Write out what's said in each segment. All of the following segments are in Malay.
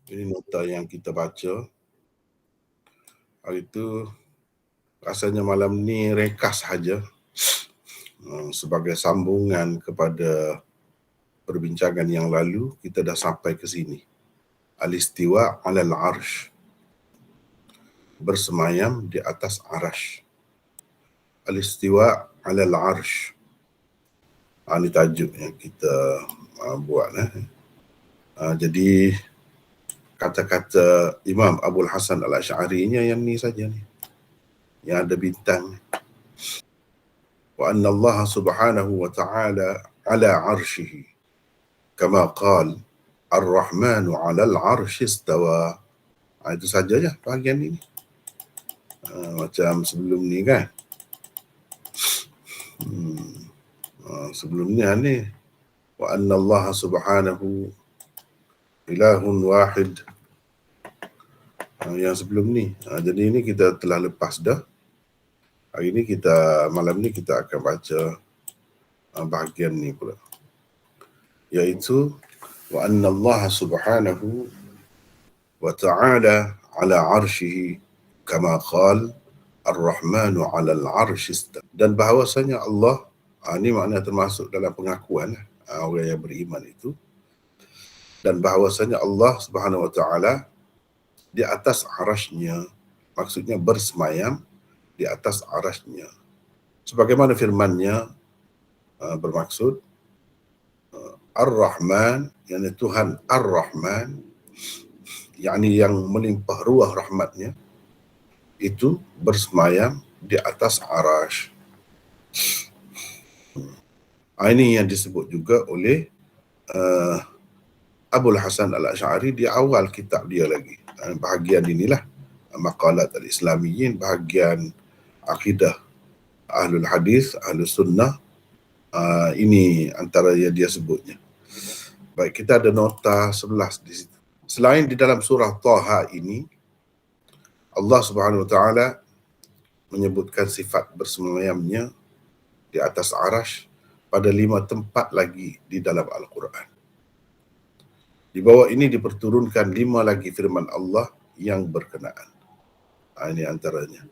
Ini nota yang kita baca. Hari itu rasanya malam ni rekas saja sebagai sambungan kepada perbincangan yang lalu. Kita dah sampai ke sini. Al-istiwa alal arsh, bersemayam di atas arash. Al-istiwa alal arsh, ini tajuk yang kita buat. Jadi kata-kata Imam Abul Hasan Al-Asy'ari yang ni saja ni, yang ada bintang. Wa anna Allah subhanahu wa ta'ala ala arshihi kama qal ar-Rahmanu 'alal 'arsy istawa. Itu saja je bahagian ini. Macam sebelum ni kan. Sebelum ni wa anna Allah subhanahu ilahun wahid. Yang sebelum ni. Jadi ini kita telah lepas dah. Hari ni malam ni kita akan baca bahagian ni pula. Iaitu wa anna Allah subhanahu wa ta'ala ala arshihi kama qal ar-Rahmanu 'alal 'arsy istawa. Dan bahawasanya Allah, ini makna termasuk dalam pengakuan orang yang beriman itu. Dan bahawasanya Allah subhanahu wa ta'ala di atas arasy-Nya, maksudnya bersemayam di atas arasy-Nya. Sebagaimana firman-Nya bermaksud Ar-Rahman, yakni Tuhan Ar-Rahman, yakni yang melimpah ruah rahmat-Nya, itu bersemayam di atas arasy. Ini yang disebut juga oleh Abul Hasan Al-Asy'ari di awal kitab dia lagi. Bahagian inilah Maqalat Al-Islamiyyin, bahagian akidah Ahlul Hadis, Ahlus Sunnah. Ini antara yang dia sebutnya. Baik, kita ada nota 11 di situ. Selain di dalam surah Taha ini, Allah Subhanahu Wa Taala menyebutkan sifat bersemayamnya di atas arasy pada 5 tempat lagi di dalam Al-Quran. Di bawah ini diperturunkan 5 lagi firman Allah yang berkenaan. Ini antaranya.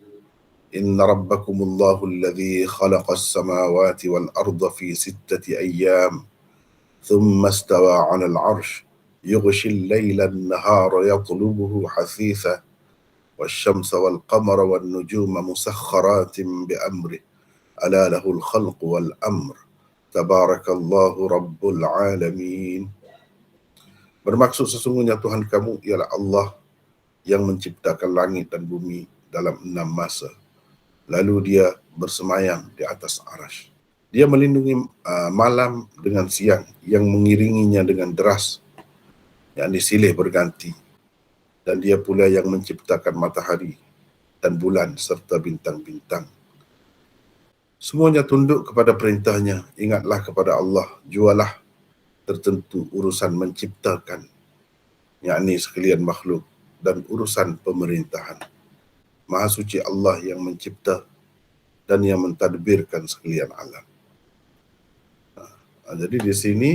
Inna rabbakumullahu alladhi khalaqas samawati wal arda fi 6 ayyam thumma istawa 'alal 'arsy yughshi al-laila an-nahara yatlubuhu hasitha wasyamsa wal qamara wan nujuma musakhkharatin bi amri ala lahul khalqu wal amr tabarakallahu rabbul alamin. Bermaksud sesungguhnya Tuhan kamu ialah Allah yang menciptakan langit dan bumi dalam 6 masa. Lalu dia bersemayam di atas arasy. Dia melindungi malam dengan siang yang mengiringinya dengan deras, yakni silih berganti. Dan dia pula yang menciptakan matahari dan bulan serta bintang-bintang. Semuanya tunduk kepada perintahnya. Ingatlah kepada Allah, jualah tertentu urusan menciptakan, yakni sekalian makhluk, dan urusan pemerintahan. Maha suci Allah yang mencipta dan yang mentadbirkan sekalian alam. Jadi di sini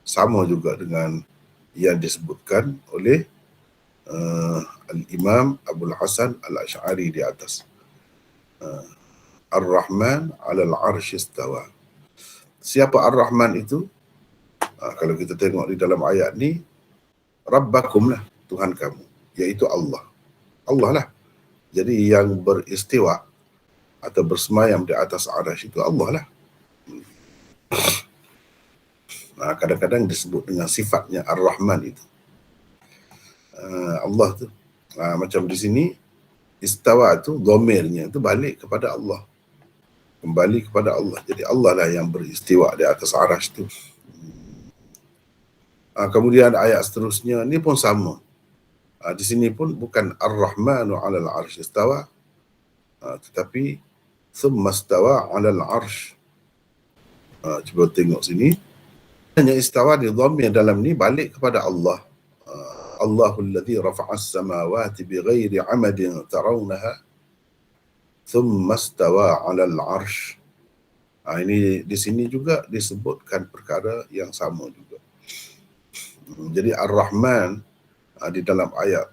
sama juga dengan yang disebutkan oleh Al-Imam Abul Hasan Al-Asy'ari di atas. Ar-Rahman 'alal 'arsy istawa. Siapa Ar-Rahman itu? Kalau kita tengok di dalam ayat ni, Rabbakum lah, Tuhan kamu, iaitu Allah. Allah lah. Jadi yang beristiwa atau bersemayam di atas arasy itu Allah lah. Kadang-kadang disebut dengan sifatnya Ar-Rahman itu. Allah tu. Macam di sini, istawa tu, dhamirnya tu balik kepada Allah. Kembali kepada Allah. Jadi Allah lah yang beristiwa di atas arasy tu. Kemudian ayat seterusnya ni pun sama. Di sini pun bukan Ar-Rahmanu 'alal 'arsy istawa, tetapi thumma istawa 'alal 'arsy. Cuba tengok sini. Hanya istawa di dhamir dalam ni balik kepada Allah. Allahul ladzi rafa'as samawati bighairi 'amadin tarawnaha thumma istawa 'alal 'arsy. Ini di sini juga disebutkan perkara yang sama juga. Jadi Ar-Rahman di dalam ayat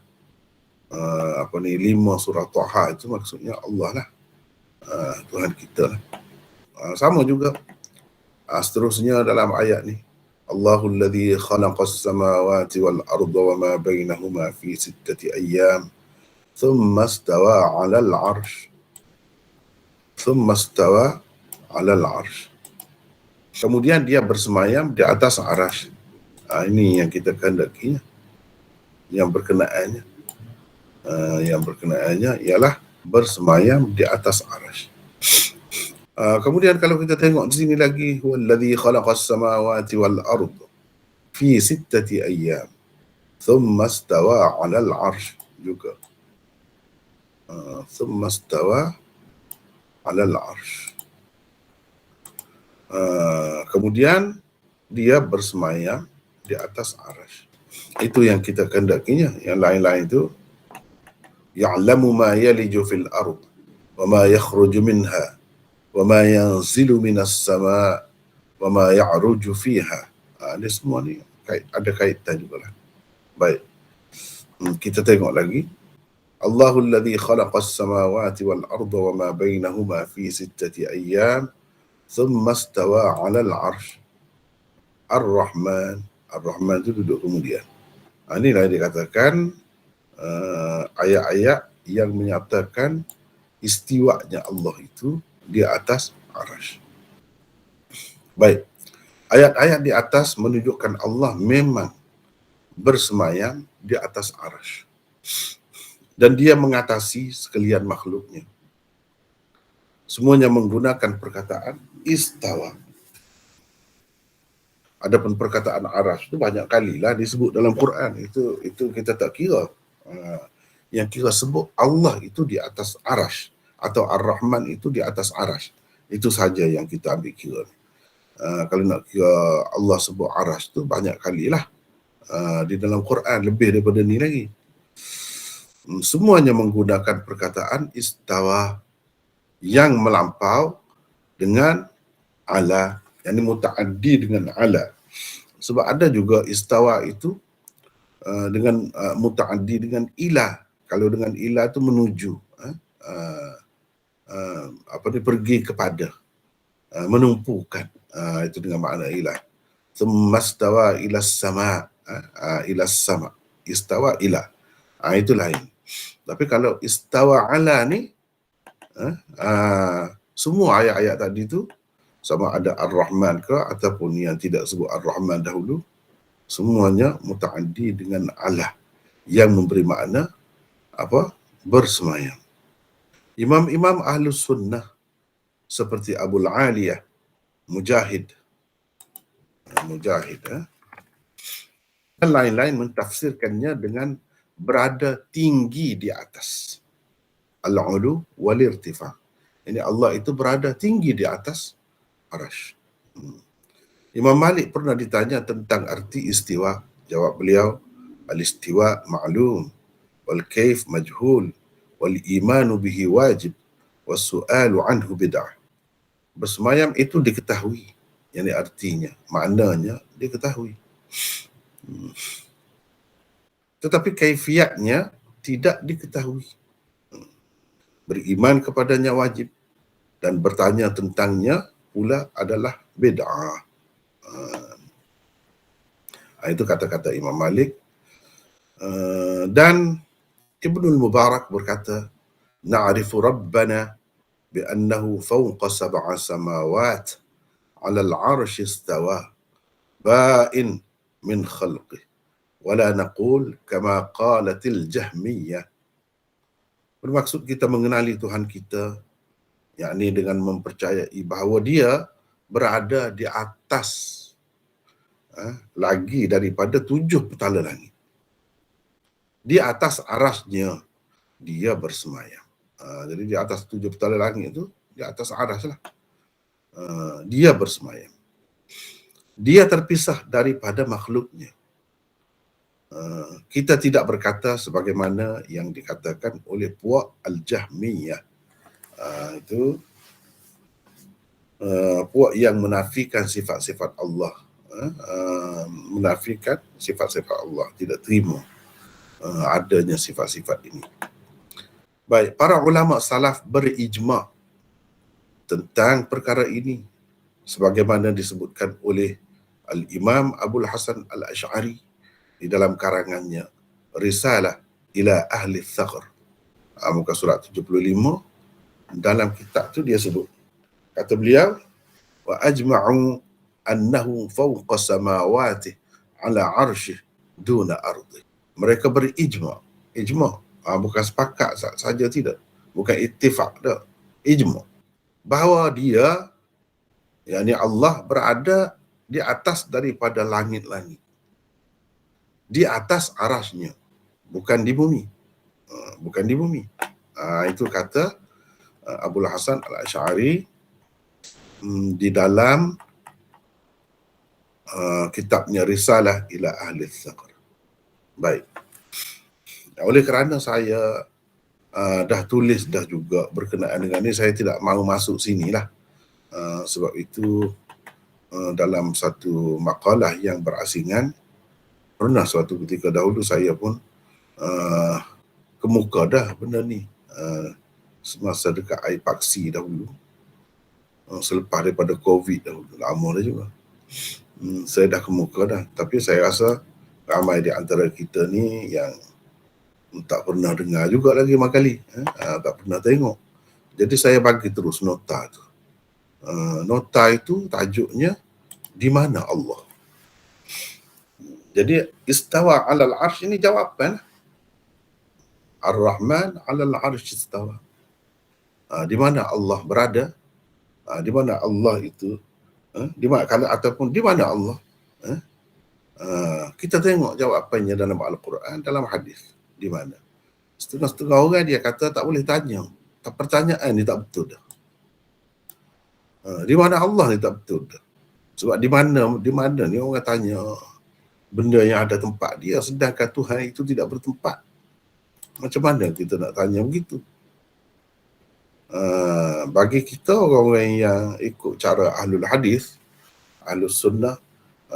5 surah Taha itu maksudnya Allah lah, Tuhan kita lah. Sama juga seterusnya dalam ayat ni, Allahul ladzi khalaqas samawati wal arda wa ma bainahuma fi sittati ayyam thumma istawa 'alal 'arsy thumma istawa 'alal 'arsy. Kemudian dia bersemayam di atas arasy. Ini yang kita kehendakinya, yang berkenaannya. Yang berkenaannya ialah bersemayam di atas arasy. Kemudian kalau kita tengok di sini lagi, wallazi khalaqas samawati wal ard fi sittati ayyam thumma istawa 'alal 'arsy juga. Thumma istawa 'alal 'arsy. Kemudian dia bersemayam di atas arasy. Itu yang kita kehendakinya. Yang lain-lain itu ya'lamu ma yaliju fil ard wa ma yakhruju minha wa ma yanzilu minas sama' wa ma ya'ruju fiha. Ini semua ni ada kaitan juga lah. Baik, kita tengok lagi. Allahul ladzi khalaqas samawati wal arda wa ma bainahuma fi sittati ayyam thumma istawa 'alal 'arsy. Ar-Rahman. Ar-Rahman itu duduk kemudian. Inilah dikatakan ayat-ayat yang menyatakan istiwanya Allah itu di atas arasy. Baik, ayat-ayat di atas menunjukkan Allah memang bersemayam di atas arasy dan dia mengatasi sekalian makhluknya. Semuanya menggunakan perkataan istawa. Adapun perkataan arasy itu banyak kali lah disebut dalam Quran. Itu kita tak kira. Yang kita sebut Allah itu di atas arasy atau Ar-Rahman itu di atas arasy. Itu saja yang kita ambil kira. Kalau nak kira Allah sebut arasy itu banyak kali lah di dalam Quran, lebih daripada ni lagi. Semuanya menggunakan perkataan istawa yang melampau dengan ala, yang ini muta'addi dengan ala. Sebab ada juga istawa itu dengan muta'addi dengan ila. Kalau dengan ila itu menuju, pergi kepada, menumpukan, itu dengan makna ila. Tsummastawa ila sama, ila sama, istawa ila, itu lain. Tapi kalau istawa ala ni, semua ayat-ayat tadi tu, sama ada Ar-Rahman ke ataupun yang tidak sebut Ar-Rahman dahulu, semuanya muta'addi dengan ala yang memberi makna bersemayam. Imam-imam Ahlus Sunnah seperti Abul Aliyah, Mujahid, dan lain-lain mentafsirkannya dengan berada tinggi di atas. Al-ulu wal-irtifa. Ini Allah itu berada tinggi di atas arasy. Imam Malik pernah ditanya tentang arti istiwa. Jawab beliau, al-istiwa ma'lum, wal-kaif majhul, wal-imanu bihi wajib, was-su'alu anhu bid'ah. Bersemayam itu diketahui. Yang artinya, maknanya diketahui. Tetapi kaifiatnya tidak diketahui. Beriman kepadanya wajib dan bertanya tentangnya pula adalah bid'ah. Itu kata-kata Imam Malik. Dan Ibnul Mubarak berkata, na'rifu rabbana bi'annahu fawqa sab'a samawat 'ala al-'arsy istawa ba'in min khalqih wa la naqul kama qalatil Jahmiyah. Bermaksud kita mengenali Tuhan kita, yakni dengan mempercayai bahawa dia berada di atas lagi daripada 7 petala langit. Di atas arasnya dia bersemayam. Jadi di atas 7 petala langit itu, di atas aras lah. Dia bersemayam. Dia terpisah daripada makhluknya. Kita tidak berkata sebagaimana yang dikatakan oleh puak Al-Jahmiyah. Itu puak yang menafikan sifat-sifat Allah. menafikan sifat-sifat Allah, tidak terima adanya sifat-sifat ini. Baik, para ulama salaf berijma' tentang perkara ini sebagaimana disebutkan oleh Al-Imam Abul Hasan Al-Asy'ari di dalam karangannya Risalah ila Ahli Thaqr, muka surat 75. Dalam kitab tu dia sebut, kata beliau, wa ajma'u annahu fawqa samawati ala arsyih duna ardi. Mereka berijma', bukan sepakat saja, tidak, bukan ittifaq dah, ijma', bahawa dia, yakni Allah, berada di atas daripada langit-langit, di atas arasnya, bukan di bumi. Bukan di bumi. Itu kata Abul Hasan Al-Asy'ari di dalam kitabnya Risalah ila Ahli Thaqr. Baik. Oleh kerana saya dah tulis dah juga berkenaan dengan ini, saya tidak mahu masuk sinilah. Sebab itu dalam satu makalah yang berasingan, pernah suatu ketika dahulu saya pun kemuka dah benda ni, semasa dekat air paksi dahulu, selepas daripada COVID dahulu, lama dah juga. Saya dah kemuka dah, tapi saya rasa ramai di antara kita ni yang tak pernah dengar juga lagi makali, tak pernah tengok. Jadi saya bagi terus nota tu. Nota itu tajuknya di mana Allah. Jadi istawa 'alal 'arsy ini jawapan. Ar-Rahman 'alal 'arsy istawa. Di mana Allah berada? Di mana Allah itu? Di mana, kalau ataupun di mana Allah? Kita tengok jawapannya dalam Al-Quran, dalam hadis. Di mana? Setengah-setengah orang dia kata tak boleh tanya. Pertanyaan ni tak betul dah. Di mana Allah ni tak betul dah. Sebab di mana ni orang tanya benda yang ada tempat dia, sedangkan Tuhan itu tidak bertempat. Macam mana kita nak tanya begitu? Bagi kita orang-orang yang ikut cara Ahlul Hadis, Ahlus Sunnah,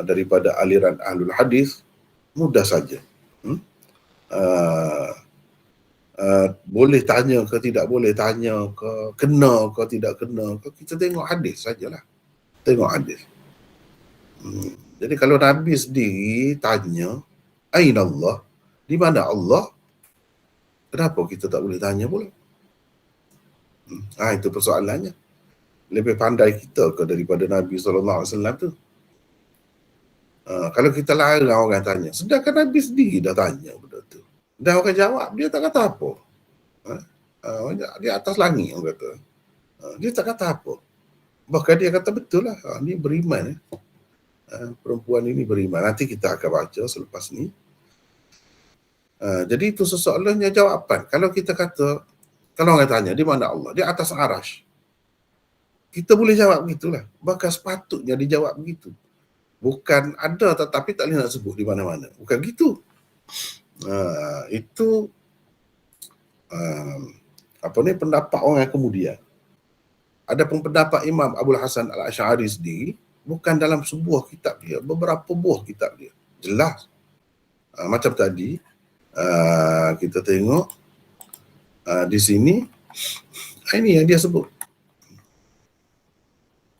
daripada aliran Ahlul Hadis, mudah saja. Boleh tanya ke tidak boleh tanya ke, kena ke tidak kena ke, kita tengok hadis sajalah. Tengok hadis. Jadi kalau Nabi sendiri tanya, aina Allah, di mana Allah, kenapa kita tak boleh tanya pula? Itu persoalannya. Lebih pandai kita ke daripada Nabi SAW tu? Kalau kita larang orang tanya, sedangkan Nabi sendiri dah tanya benda tu, dah orang jawab, dia tak kata apa. Dia atas langit, orang kata. Dia tak kata apa. Bahkan dia kata betul lah, ni beriman. Perempuan ini beriman. Nanti kita akan baca selepas ni. Jadi itu sesoalannya jawapan. Kalau kita kata, kalau orang tanya, di mana Allah? Di atas arasy. Kita boleh jawab begitulah. Bahkan sepatutnya dijawab begitu. Bukan ada tetapi tak boleh nak sebut di mana-mana. Bukan gitu. Itu pendapat orang kemudian. Adapun pendapat Imam Abul Hasan Al-Asy'ari sendiri, bukan dalam sebuah kitab dia, beberapa buah kitab dia. Jelas. Macam tadi, kita tengok di sini, ini yang dia sebut.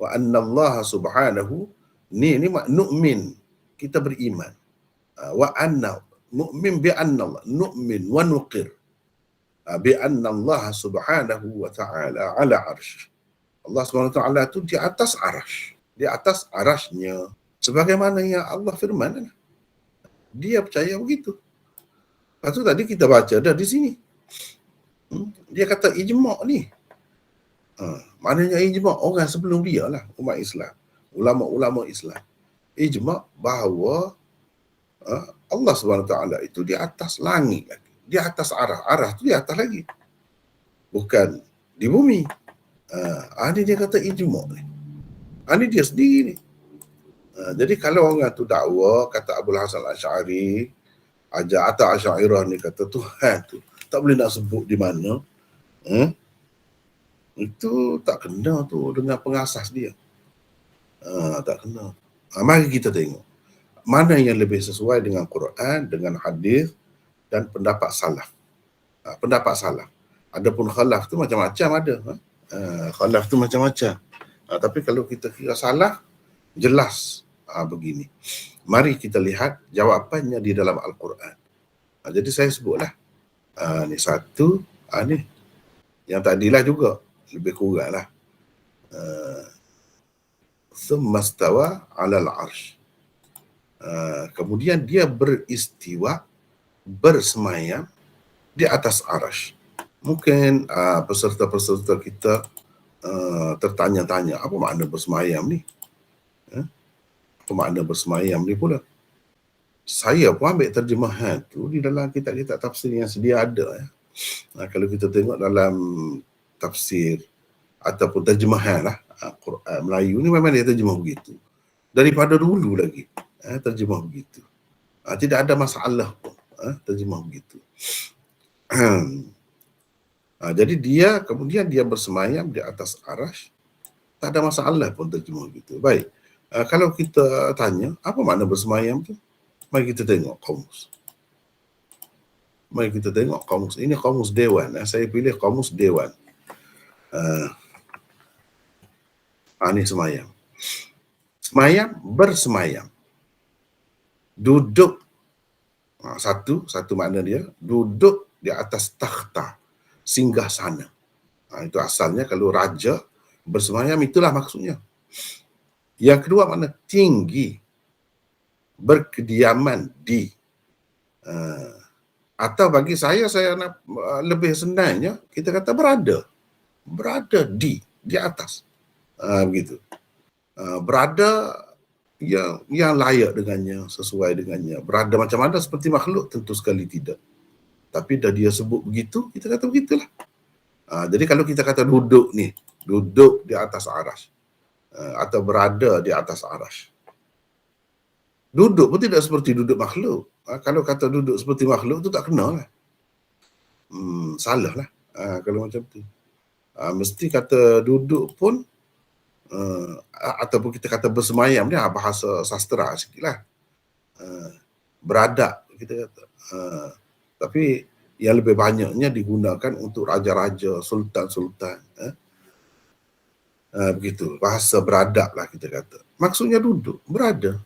Wa anna Allah subhanahu, ni nu'min, kita beriman. Wa anna, nu'min bi anna Allah, nu'min wa nuqir bi anna Allah subhanahu wa ta'ala ala arsh. Allah subhanahu wa ta'ala itu di atas arasy, di atas arasnya, sebagaimana yang Allah firman. Dia percaya begitu. Lepas tu tadi kita baca dah di sini. Dia kata ijma' ni. Maknanya ijma' orang sebelum dia lah, umat Islam, ulama-ulama Islam. Ijma' bahawa Allah Subhanahu Wa Taala itu di atas langit lagi, di atas arah tu di atas lagi, bukan di bumi. Ini dia kata ijma' ni. Ini dia sendiri ni. Jadi kalau orang tu dakwa, kata Abul Hasan Al-Asy'ari, atau Asy'ariyah ni kata Tuhan tu tak boleh nak sebut di mana, itu tak kena tu dengan pengasas dia. Tak kena. Mari kita tengok mana yang lebih sesuai dengan Quran, dengan hadis dan pendapat salaf. Pendapat salaf. Adapun khalaf tu macam-macam ada. Khalaf tu macam-macam. Tapi kalau kita kira salaf, jelas begini. Mari kita lihat jawapannya di dalam Al-Quran. Jadi saya sebutlah. Ni satu, ni. Yang tadilah juga, lebih kurang lah. Thumma stawa 'alal 'arsy. Kemudian dia beristiwa, bersemayam di atas arasy. Mungkin peserta-peserta kita tertanya-tanya, apa makna bersemayam ni? Apa makna bersemayam ni pula? Saya pun ambil terjemahan tu di dalam kitab-kitab tafsir yang sedia ada. Kalau kita tengok dalam tafsir ataupun terjemahan lah, Quran Melayu ni memang dia terjemah begitu. Daripada dulu lagi, terjemah begitu. Tidak ada masalah pun, terjemah begitu. Jadi dia kemudian dia bersemayam di atas arasy, tak ada masalah pun terjemah begitu. Baik, kalau kita tanya, apa makna bersemayam tu? Mari kita tengok kamus. Mari kita tengok kamus. Ini kamus Dewan. Saya pilih kamus Dewan. Ini semayam. Semayam, bersemayam. Duduk. Satu makna dia. Duduk di atas takhta. Singgah sana. Itu asalnya kalau raja bersemayam, itulah maksudnya. Yang kedua makna tinggi. Berkediaman di. Atau bagi saya nak lebih senangnya, kita kata berada. Berada di atas. Begitu. Berada yang layak dengannya, sesuai dengannya. Berada macam mana seperti makhluk? Tentu sekali tidak. Tapi dah dia sebut begitu, kita kata begitulah. Jadi kalau kita kata duduk ni, duduk di atas arasy, atau berada di atas arasy. Duduk pun tidak seperti duduk makhluk. Kalau kata duduk seperti makhluk tu tak kena lah. Salah lah kalau macam tu. Mesti kata duduk pun, ataupun kita kata bersemayam ni bahasa sastra sikit lah. Beradab kita kata. Tapi yang lebih banyaknya digunakan untuk raja-raja, sultan-sultan. Begitu. Bahasa beradab lah kita kata. Maksudnya duduk, berada.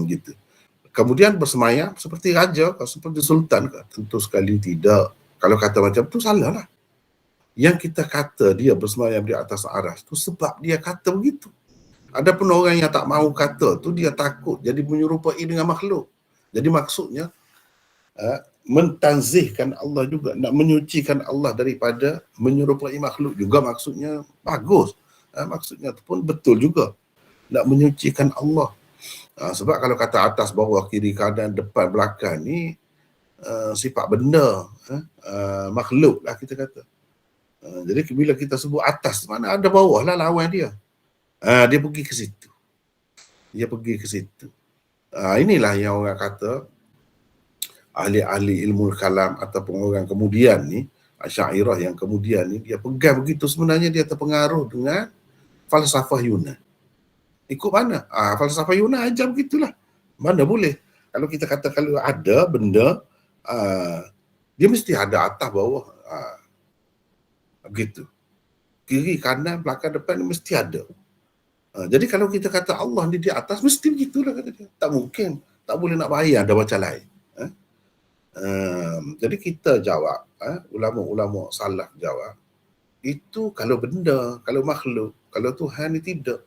Gitu. Kemudian bersemayam seperti raja, seperti sultan, tentu sekali tidak. Kalau kata macam tu salah lah. Yang kita kata dia bersemayam di atas arasy tu sebab dia kata begitu. Adapun orang yang tak mahu kata tu, dia takut jadi menyerupai dengan makhluk. Jadi maksudnya mentanzihkan Allah juga, nak menyucikan Allah daripada menyerupai makhluk juga maksudnya bagus. Maksudnya tu pun betul juga. Nak menyucikan Allah. Sebab kalau kata atas, bawah, kiri, kanan, depan, belakang ni sifat benda, makhluk lah kita kata. Jadi bila kita sebut atas, mana ada bawah lah lawan dia. Dia pergi ke situ. Inilah yang orang kata ahli-ahli ilmu kalam ataupun orang kemudian ni, Asy'ariyah yang kemudian ni, dia pegang begitu, sebenarnya dia terpengaruh dengan falsafah Yunan. Ikut mana? Falsafah Yunan ajar begitulah. Mana boleh. Kalau kita kata kalau ada benda, dia mesti ada atas bawah. Begitu. Kiri, kanan, belakang, depan mesti ada. Jadi kalau kita kata Allah ni di atas, mesti begitulah kata dia. Tak mungkin. Tak boleh nak bayar ada macam lain. Jadi kita jawab, ulama-ulama salaf jawab, itu kalau benda, kalau makhluk, kalau Tuhan ni tidak.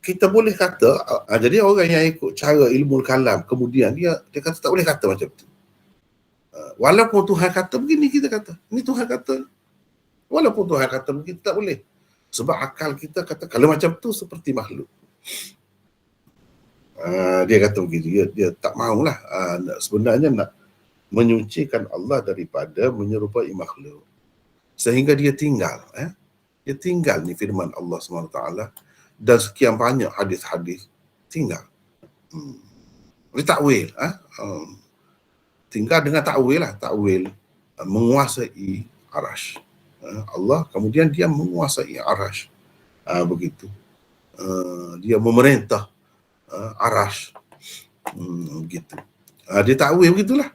Kita boleh kata, jadi orang yang ikut cara ilmu kalam kemudian dia kata tak boleh kata macam tu. Walaupun Tuhan kata begini, kita kata ini Tuhan kata. Walaupun Tuhan kata begini, tak boleh. Sebab akal kita kata kalau macam tu seperti makhluk. Dia kata begitu, dia tak maulah. Sebenarnya nak menyucikan Allah daripada menyerupai makhluk. Sehingga dia tinggal. Dia tinggal ni firman Allah SWT dan sekian banyak hadis-hadis tinggal. Dia takwil. Tinggal dengan takwil lah. Takwil menguasai arasy. Allah kemudian dia menguasai arasy. Begitu. dia memerintah arash. Begitu. Dia takwil begitulah.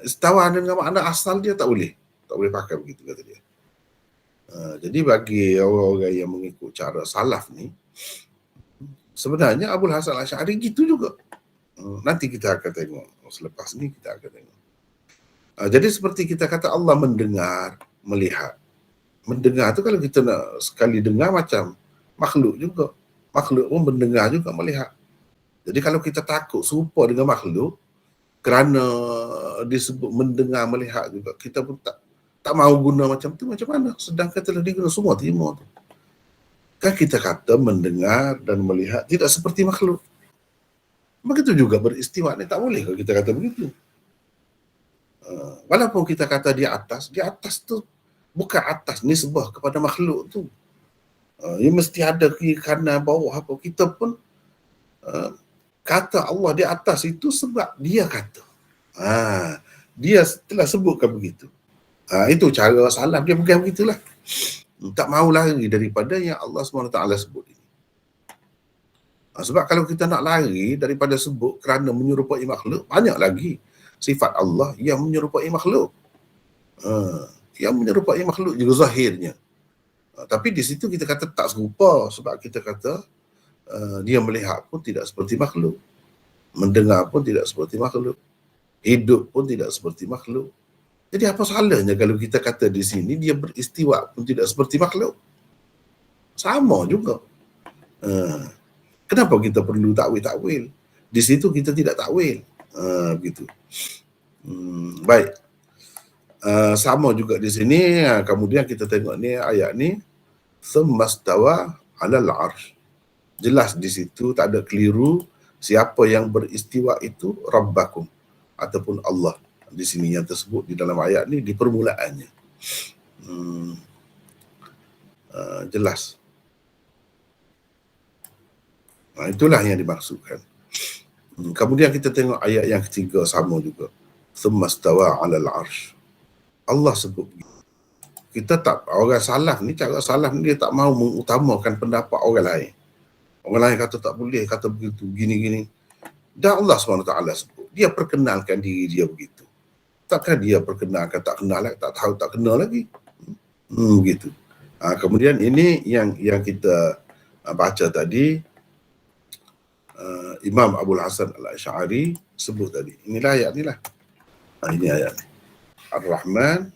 Istawa dengan makna asal dia tak boleh pakai begitu, kata dia. Jadi bagi orang-orang yang mengikut cara salaf ni, sebenarnya Abul Hasan Al-Asy'ari gitu juga. Nanti kita akan tengok, selepas ni kita akan tengok. Jadi seperti kita kata Allah mendengar, melihat. Mendengar tu kalau kita nak sekali dengar macam makhluk juga. Makhluk pun mendengar juga, melihat. Jadi kalau kita takut serupa dengan makhluk, kerana disebut mendengar, melihat juga, kita pun tak mahu guna macam tu, macam mana? Sedangkan telah diguna semua terima tu. Kan kita kata mendengar dan melihat tidak seperti makhluk. Begitu juga beristiwa ni tak boleh kalau kita kata begitu. Walaupun kita kata di atas tu bukan atas nisbah kepada makhluk tu. Ia mesti ada kiri kanan bawah apa. Kita pun kata Allah di atas itu sebab dia kata. Dia telah sebutkan begitu. Itu cara salaf dia bukan begitulah. Tak mahu lari daripada yang Allah SWT sebut ini. Sebab kalau kita nak lari daripada sebut kerana menyerupai makhluk, banyak lagi sifat Allah yang menyerupai makhluk. Yang menyerupai makhluk juga zahirnya. Tapi di situ kita kata tak serupa sebab kita kata dia melihat pun tidak seperti makhluk. Mendengar pun tidak seperti makhluk. Hidup pun tidak seperti makhluk. Jadi apa salahnya kalau kita kata di sini dia beristiwa pun tidak seperti makhluk? Sama juga. Kenapa kita perlu takwil-takwil? Di situ kita tidak takwil. Begitu. Baik. Sama juga di sini. Kemudian kita tengok ni ayat ni, tsummastawa 'alal 'arsy. Jelas di situ tak ada keliru, siapa yang beristiwa itu Rabbakum ataupun Allah. Di sini yang tersebut di dalam ayat ni di permulaannya. Jelas. Itulah yang dimaksudkan. Kemudian kita tengok ayat yang ketiga sama juga. Tsummastawa 'alal 'arsy. Allah sebut begitu. Kita tak, orang salaf ni, cara salaf ni dia tak mahu mengutamakan pendapat orang lain. Orang lain kata tak boleh, kata begitu, gini-gini. Dan Allah SWT sebut. Dia perkenalkan diri dia begitu. Takkan dia perkenalkan tak kenal lagi, tak tahu tak kenal lagi. Begitu. Kemudian ini yang kita baca tadi, Imam Abul Hasan Al-Asy'ari sebut tadi. Inilah ayat ni lah. Ini ayat ni. Ar-Rahman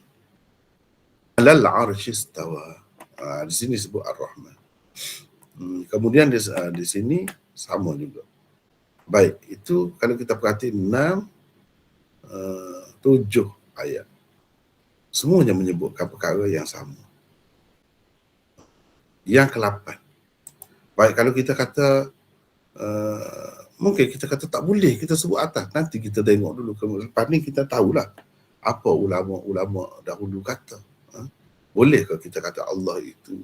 'alal 'arsy istawa. Di sini sebut Ar-Rahman. Kemudian di sini sama juga. Baik, itu kalau kita perhati 6, 7 ayat. Semuanya menyebutkan perkara yang sama. Yang ke-8. Baik, kalau kita kata mungkin kita kata tak boleh kita sebut atas. Nanti kita tengok dulu. Lepas ni kita tahulah apa ulama-ulama dahulu kata. Bolehkah kita kata Allah itu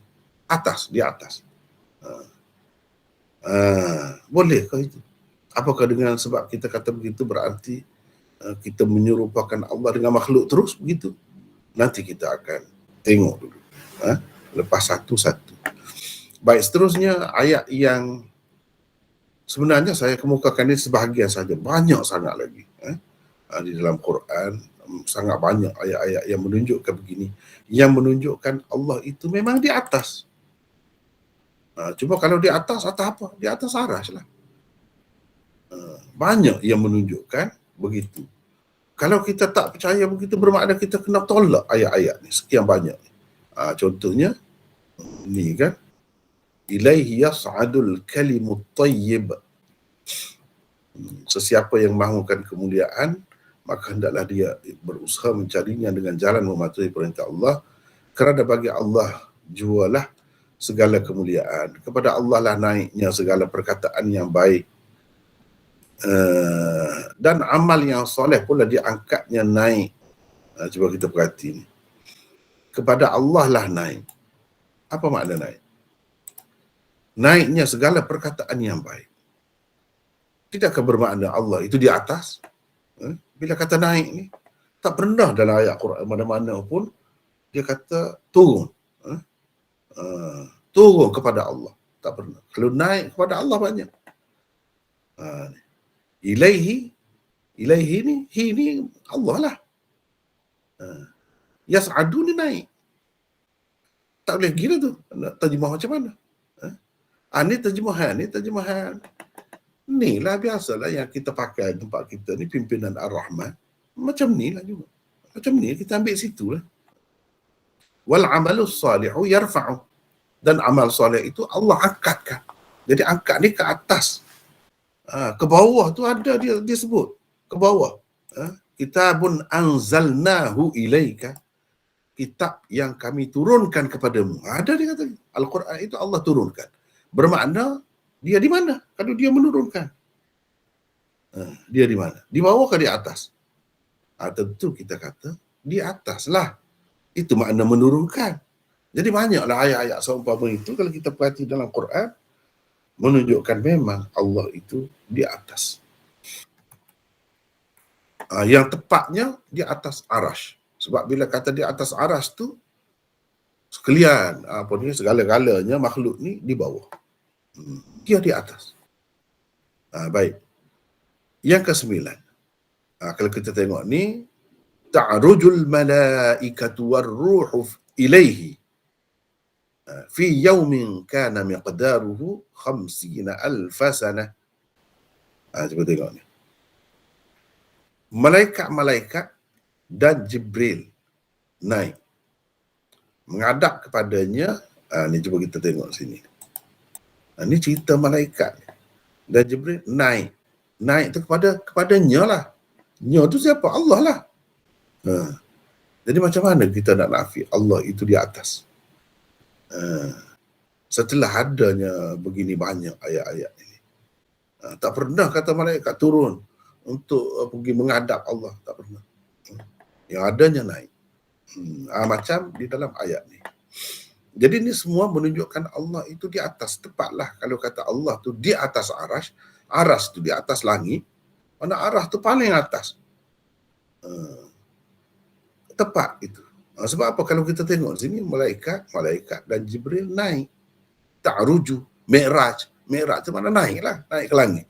atas, di atas? Bolehkah itu? Apakah dengan sebab kita kata begitu berarti kita menyerupakan Allah dengan makhluk terus begitu? Nanti kita akan tengok dulu. Lepas satu-satu. Baik, seterusnya ayat yang sebenarnya saya kemukakan ini sebahagian saja. Banyak sangat lagi. Di dalam Quran, sangat banyak ayat-ayat yang menunjukkan begini. Yang menunjukkan Allah itu memang di atas. Cuma kalau di atas apa? Di atas aras lah. Banyak yang menunjukkan begitu. Kalau kita tak percaya begitu, bermakna kita kena tolak ayat-ayat ni. Sekian banyak. Contohnya, ni kan. Ilaihi yas'adul kalimut tayyib. Sesiapa yang mahukan kemuliaan, maka hendaklah dia berusaha mencarinya dengan jalan mematuhi perintah Allah. Kerana bagi Allah jualah segala kemuliaan. Kepada Allah lah naiknya segala perkataan yang baik. Dan amal yang soleh pula diangkatnya naik. Cuba kita perhati ni. Kepada Allah lah naik. Apa makna naik? Naiknya segala perkataan yang baik. Tidakkah bermakna Allah itu di atas? Bila kata naik ni, tak pernah dalam ayat Quran mana-mana pun dia kata turun. Turun kepada Allah. Tak pernah. Kalau naik kepada Allah banyak. Ilaihi ni, hi ni Allah lah. Yas'adu ni naik. Tak boleh gila tu. Nak terjemah macam mana? Ni terjemahan. Ni lah biasalah yang kita pakai tempat kita ni, pimpinan Ar-Rahman. Macam ni lah juga. Macam ni kita ambil situ lah. Wal amalus salihu yarfa'u. Dan amal soleh itu Allah angkatkan. Jadi angkat ni ke atas. Ke bawah tu ada dia sebut. Ke bawah. Kitabun anzalnahu ilaika. Kitab yang kami turunkan kepadamu. Ada dia kata. Al-Quran itu Allah turunkan. Bermakna dia di mana? Kalau dia menurunkan. Dia di mana? Di bawah ke di atas? Tentu kita kata di atas lah. Itu makna menurunkan. Jadi banyaklah ayat-ayat seumpama itu kalau kita perhati dalam Quran menunjukkan memang Allah itu di atas. Yang tepatnya di atas arash. Sebab bila kata di atas arash tu sekalian segala-galanya makhluk ni di bawah. Dia di atas. Baik. Yang ke-9. Kalau kita tengok ni ta'rujul malaikatu war-ruhu ilaihi fi yaumin kana miqdaruhu 50,000 sanah. Cuba tengok ni. Malaikat-malaikat dan Jibril naik menghadap kepadanya. Ni cuba kita tengok sini. Ni cerita malaikat dan Jibril naik tu kepadanya lah. Nya tu siapa? Allah lah. Jadi macam mana kita nak nafi Allah itu di atas? Setelah adanya begini banyak ayat-ayat ini. Tak pernah kata malaikat turun untuk pergi menghadap Allah. Tak pernah. Yang adanya naik. Macam di dalam ayat ni. Jadi ini semua menunjukkan Allah itu di atas. Tepatlah kalau kata Allah tu di atas arash. Arash tu di atas langit. Mana arah tu paling atas. Tepat itu. Sebab apa? Kalau kita tengok sini malaikat dan Jibril naik. Ta'ruju, Mi'raj. Mi'raj tu mana naik lah. Naik ke langit.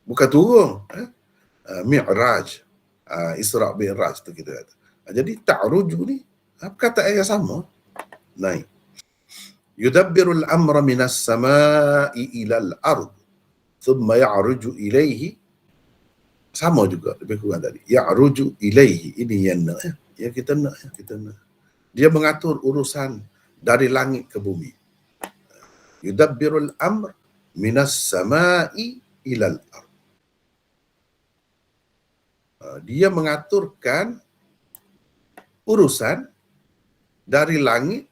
Bukan turun. Mi'raj. Isra' Mi'raj tu kita kata. Jadi ta'ruju ni kata yang sama. Naik. Yudabbirul amra minas sama'i ilal ard. Thumma ya'ruju ilaihi. Sama juga lebih kurang tadi. Ya'ruju ilaihi. Ini yang nak. Yang kita nak. Dia mengatur urusan dari langit ke bumi. Yudabbirul amr minas sama'i ilal ard. Dia mengaturkan urusan dari langit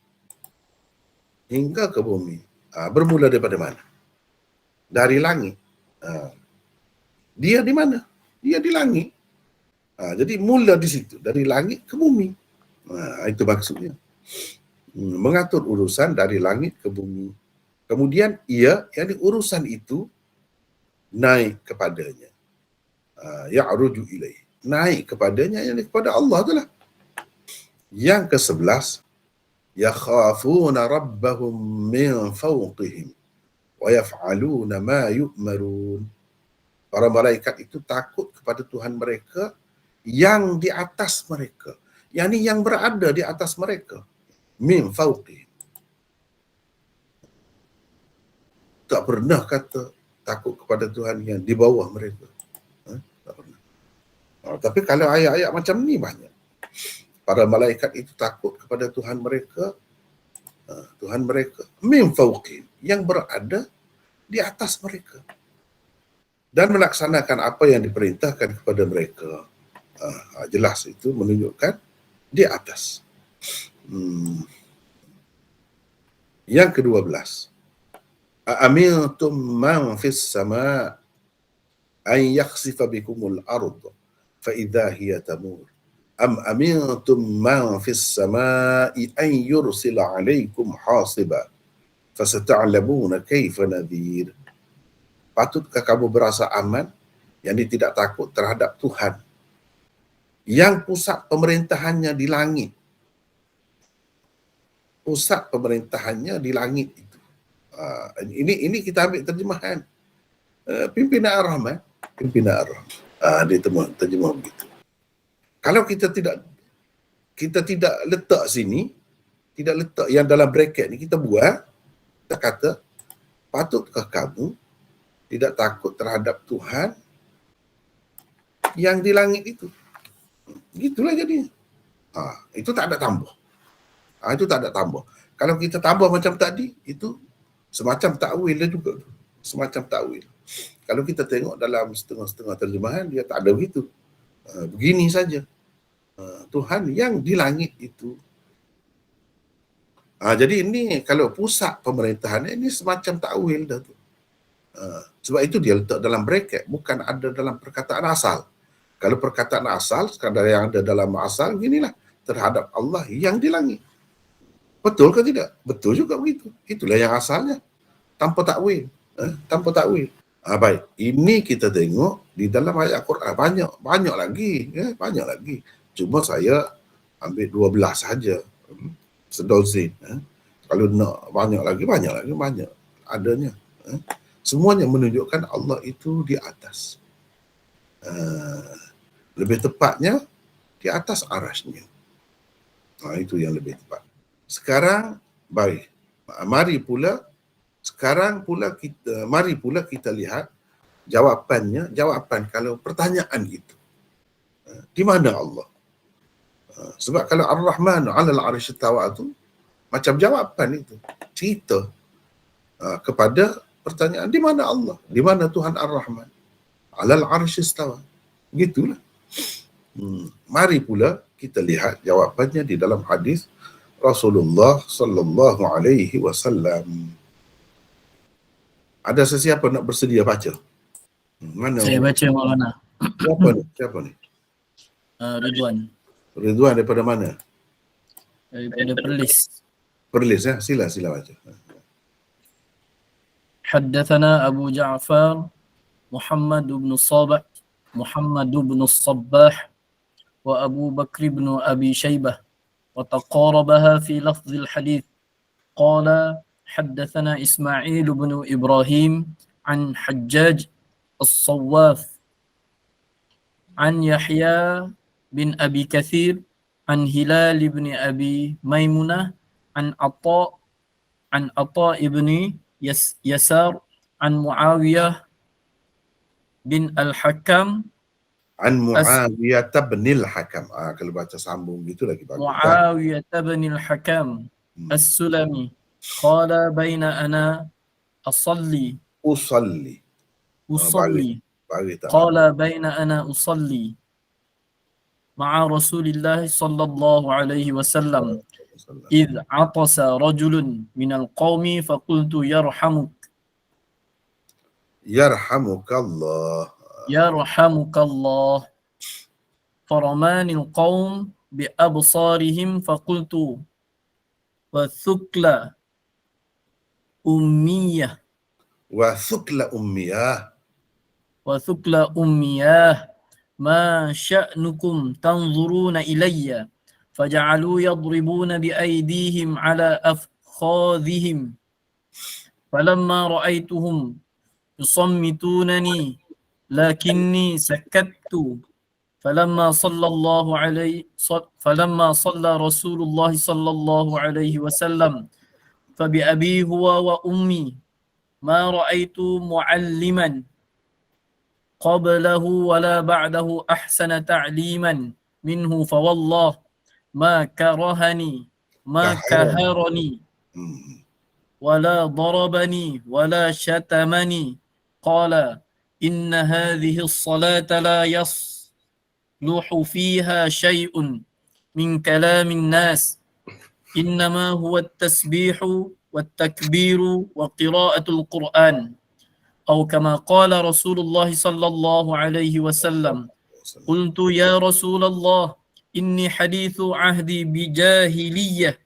hingga ke bumi. Bermula daripada mana? Dari langit. Dia di mana? Dia di langit. Jadi mula di situ. Dari langit ke bumi. Itu maksudnya. Mengatur urusan dari langit ke bumi. Kemudian ia, yang urusan itu naik kepadanya. Ya'ruju ilaih. Naik kepadanya, yang kepada Allah tu lah. Yang ke-11. Yakhafuna rabbahum min fawqihim. Wa yaf'aluna ma yu'marun. Para malaikat itu takut kepada Tuhan mereka yang di atas mereka. Yang ni yang berada di atas mereka. Min fawqihim. Tak pernah kata takut kepada Tuhan yang di bawah mereka. Tak pernah. Tapi kalau ayat-ayat macam ni banyak. Para malaikat itu takut kepada Tuhan mereka. Tuhan mereka. Min fawqihim. Yang berada di atas mereka. Dan melaksanakan apa yang diperintahkan kepada mereka. Jelas itu menunjukkan di atas. Yang ke-12. A'amintum man fis sama' an yakhsifa bikumul ard fa idza hiya tamur. Am amintum man fis sama'i an yursila 'alaykum hasiba fasata'lamuna kaifa nadhir. Patutkah kamu berasa aman, yakni tidak takut terhadap Tuhan yang pusat pemerintahannya di langit, pusat pemerintahannya di langit itu. Ini kita ambil terjemahan pimpinan Ar-Rahman, pimpinan Ar-Rahman. Dia terjemah begitu. Kalau kita tidak letak sini, tidak letak yang dalam bracket ni, kita buat, kita kata, patutkah kamu tidak takut terhadap Tuhan yang di langit itu? Gitulah jadinya. Itu tak ada tambah. Itu tak ada tambah. Kalau kita tambah macam tadi, itu semacam takwil dia juga. Semacam takwil. Kalau kita tengok dalam setengah-setengah terjemahan, dia tak ada begitu. Begini saja. Tuhan yang di langit itu. Jadi ini kalau pusat pemerintahan ini semacam takwil dah tu. Sebab itu dia letak dalam bracket, bukan ada dalam perkataan asal. Kalau perkataan asal, sekadar yang ada dalam asal, beginilah, terhadap Allah yang di langit. Betul ke tidak? Betul juga begitu. Itulah yang asalnya. Tanpa takwil. Tanpa takwil. Baik, ini kita tengok di dalam ayat Al-Quran. Banyak lagi. Banyak lagi. Cuma saya ambil 12 saja. Sedozin. Kalau nak banyak lagi. Adanya. Semuanya menunjukkan Allah itu di atas. Lebih tepatnya di atas arasnya. Itu yang lebih tepat. Sekarang, baik. Mari pula kita lihat jawapan kalau pertanyaan itu. Di mana Allah? Sebab kalau Ar-Rahman 'alal 'arsy istawa tu macam jawapan itu. Cerita kepada pertanyaan, di mana Allah? Di mana Tuhan Ar-Rahman? 'Alal 'arsy istawa. Begitulah. Mari pula kita lihat jawapannya di dalam hadis Rasulullah sallallahu alaihi wasallam. Ada sesiapa nak bersedia baca? Mana? Saya baca, Maulana. Siapa ni? Ridwan. Ridwan daripada mana? Daripada Perlis. Perlis ya, sila baca. حدثنا أبو جعفر محمد بن الصباح وأبو بكر بن أبي شيبة وتقاربها في لفظ الحديث. قال حدثنا إسماعيل بن إبراهيم عن حجاج الصواف عن يحيى بن أبي كثير عن هلال بن أبي ميمونة عن عطاء بن يسار عن معاوية بن الحكم An Muawiyah bin al-Hakam. Kalau baca sambung gitu lagi bagus. معاوية بن الحكم السلمي قال بين أنا أصلي قال بين أنا أصلي مع رسول الله صلى الله عليه وسلم إذ عطس رجل من القوم فقلت يرحمك الله فرماني القوم بأبصارهم فقلت وثقل أمياه ما شأنكم تنظرون إلي فجعلوا يضربون بأيديهم على أفخاذهم فلما رأيتهم يصمتونني لكني سكت فلما صلى رسول الله صلى الله عليه وسلم فبأبي هو وأمي ما رأيت معلما قبله ولا بعده أحسن تعليما منه فوالله ما كهرني ولا ضربني ولا شتمني. قال إن هذه الصلاة لا يصلح فيها شيء من كلام الناس إنما هو التسبيح والتكبير وقراءة القرآن أو كما قال رسول الله صلى الله عليه وسلم. قلت يا رسول الله إني حديث عهدي بجاهلية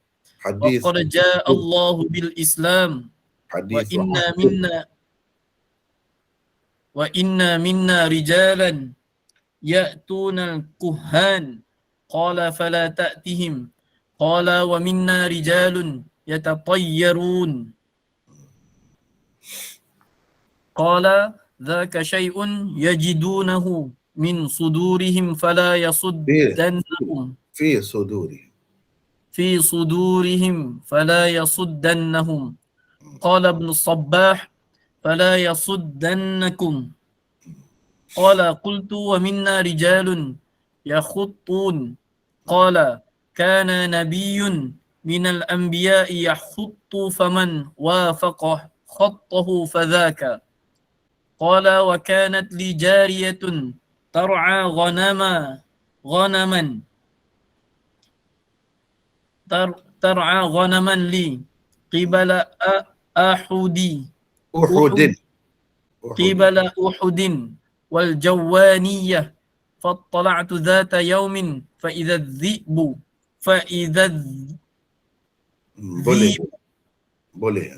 وقد جاء الله بالإسلام وإن منا رجالا يأتون الكهان. قال فلا تأتهم قال ومنا رجال يتطيرون قال ذاك شيء يجدونه من صدورهم فلا في يصدنهم في صدورهم. في صدورهم فلا يصدنهم قال ابن الصباح فلا يصدنكم قال قلت ومنا رجال يخطون قال كان نبي من الأنبياء يخط فمن وافقه خطه فذاك قال وكانت لي جارية ترعى غنما ترعى غنما لي قبل أحد أحد. قبل أحد والجوانية فاطلعت ذات يوم فإذا الذئب Boleh. Boleh.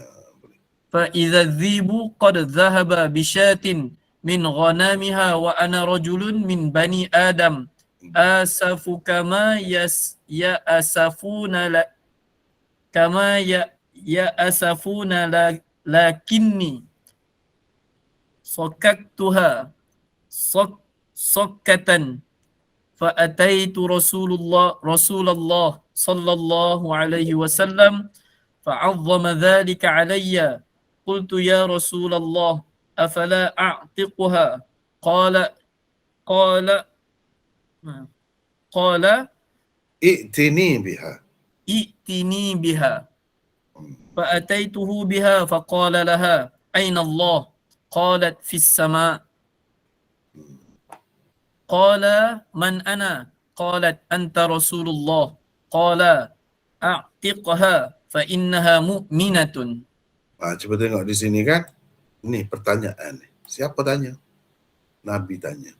فإذا الذئب قد ذهب بشاة من غنامها وأنا رجل من بني آدم آسف كما يأسفون كما يأسفون لكني صككتها صكة فأتيت رسول الله صلى الله عليه وسلم فعظم ذلك علي قلت يا رسول الله أفلا أعتقها قال قال قال ائتني بها. ائتني بها فأتيته بها فقال لها أين الله قالت في السماء قال من أنا قالت أنت رسول الله قال أعتقها فإنها مؤمنة. Cuba tengok di sini kan. Ni pertanyaan ni. Siapa tanya? Nabi tanya.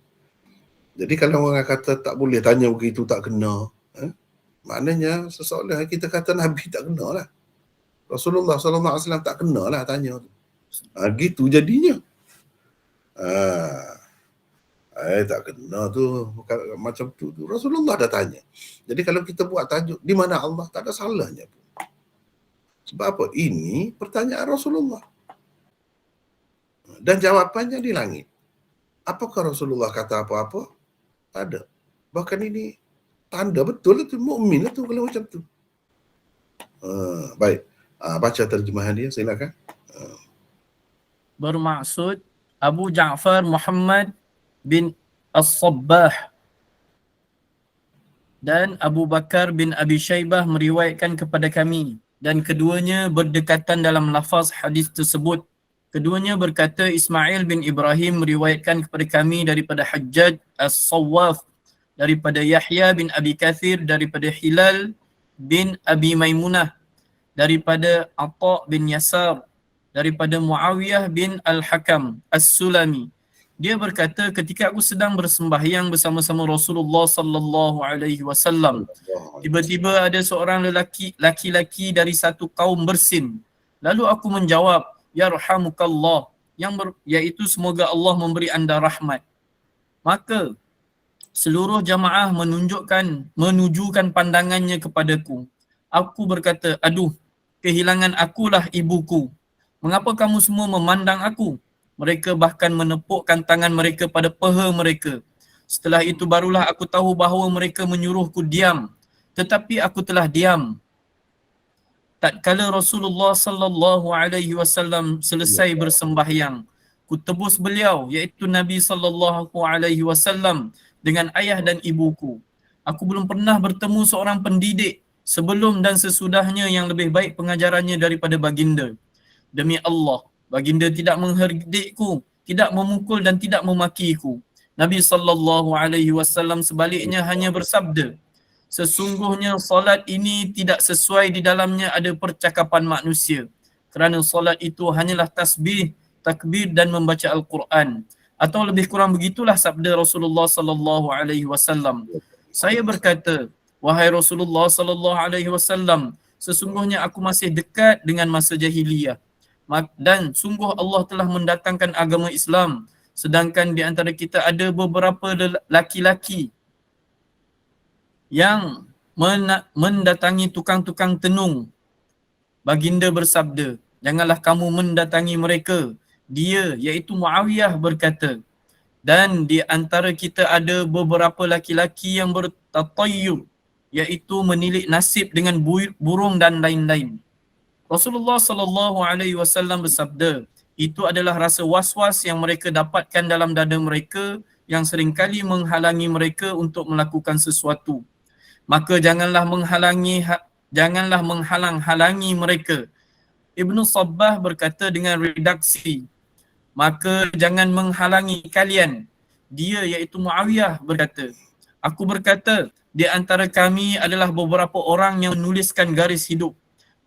Jadi kalau orang kata tak boleh tanya begitu, tak kena, maknanya seseorang kita kata Nabi tak kena lah. Rasulullah SAW tak kena lah tanya. Gitu jadinya. Tak kena tu. Macam tu. Rasulullah dah tanya. Jadi kalau kita buat tajuk, di mana Allah, tak ada salahnya pun. Sebab apa? Ini pertanyaan Rasulullah. Dan jawapannya di langit. Apakah Rasulullah kata apa-apa? Tak ada. Bahkan ini tanda betul itu, mukmin itu kalau macam tu. Baik. Baca terjemahan dia, silakan. Bermaksud Abu Ja'far Muhammad bin As-Sabbah dan Abu Bakar bin Abi Shaybah meriwayatkan kepada kami dan keduanya berdekatan dalam lafaz hadis tersebut. Keduanya berkata Ismail bin Ibrahim meriwayatkan kepada kami daripada Hajjaj As-Sawwaf, daripada Yahya bin Abi Kathir, daripada Hilal bin Abi Maimunah, daripada Atha bin Yasar, daripada Muawiyah bin Al-Hakam As-Sulami. Dia berkata ketika aku sedang bersembahyang bersama-sama Rasulullah sallallahu alaihi wasallam, tiba-tiba ada seorang laki-laki dari satu kaum bersin. Lalu aku menjawab, yarhamukallah, iaitu semoga Allah memberi anda rahmat. Maka seluruh jamaah menunjukkan pandangannya kepadaku. Aku berkata, aduh, kehilangan akulah ibuku. Mengapa kamu semua memandang aku? Mereka bahkan menepukkan tangan mereka pada peha mereka. Setelah itu barulah aku tahu bahawa mereka menyuruhku diam. Tetapi aku telah diam. Tatkala Rasulullah sallallahu alaihi wasallam selesai bersembahyang, ku tebus beliau iaitu Nabi sallallahu alaihi wasallam dengan ayah dan ibuku. Aku belum pernah bertemu seorang pendidik sebelum dan sesudahnya yang lebih baik pengajarannya daripada baginda. Demi Allah, baginda tidak mengherdikku, tidak memukul dan tidak memakiku. Nabi sallallahu alaihi wasallam sebaliknya hanya bersabda, sesungguhnya solat ini tidak sesuai di dalamnya ada percakapan manusia. Kerana solat itu hanyalah tasbih, takbir dan membaca Al-Quran. Atau lebih kurang begitulah sabda Rasulullah sallallahu alaihi wasallam. Saya berkata, wahai Rasulullah sallallahu alaihi wasallam, sesungguhnya aku masih dekat dengan masa jahiliyah. Dan sungguh Allah telah mendatangkan agama Islam, sedangkan di antara kita ada beberapa laki-laki yang mendatangi tukang-tukang tenung. Baginda bersabda, janganlah kamu mendatangi mereka. Dia iaitu Muawiyah berkata, dan di antara kita ada beberapa laki-laki yang bertatayyub, iaitu menilik nasib dengan burung dan lain-lain. Rasulullah sallallahu alaihi wasallam bersabda, itu adalah rasa was-was yang mereka dapatkan dalam dada mereka yang seringkali menghalangi mereka untuk melakukan sesuatu. Maka janganlah menghalang-halangi mereka. Ibnu Sabbah berkata dengan redaksi, maka jangan menghalangi kalian. Dia iaitu Muawiyah berkata, aku berkata, di antara kami adalah beberapa orang yang menuliskan garis hidup.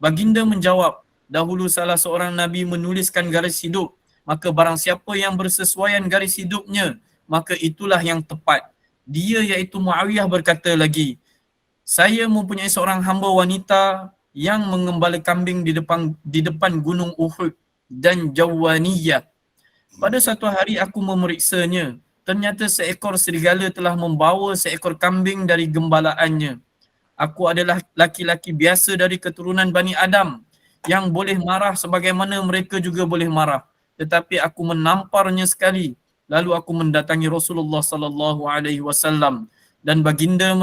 Baginda menjawab, dahulu salah seorang Nabi menuliskan garis hidup, maka barang siapa yang bersesuaian garis hidupnya, maka itulah yang tepat. Dia iaitu Muawiyah berkata lagi, saya mempunyai seorang hamba wanita yang mengembala kambing di depan gunung Uhud dan Jawaniyah. Pada satu hari aku memeriksanya. Ternyata seekor serigala telah membawa seekor kambing dari gembalaannya. Aku adalah laki-laki biasa dari keturunan Bani Adam yang boleh marah sebagaimana mereka juga boleh marah. Tetapi aku menamparnya sekali. Lalu aku mendatangi Rasulullah sallallahu alaihi wasallam dan baginda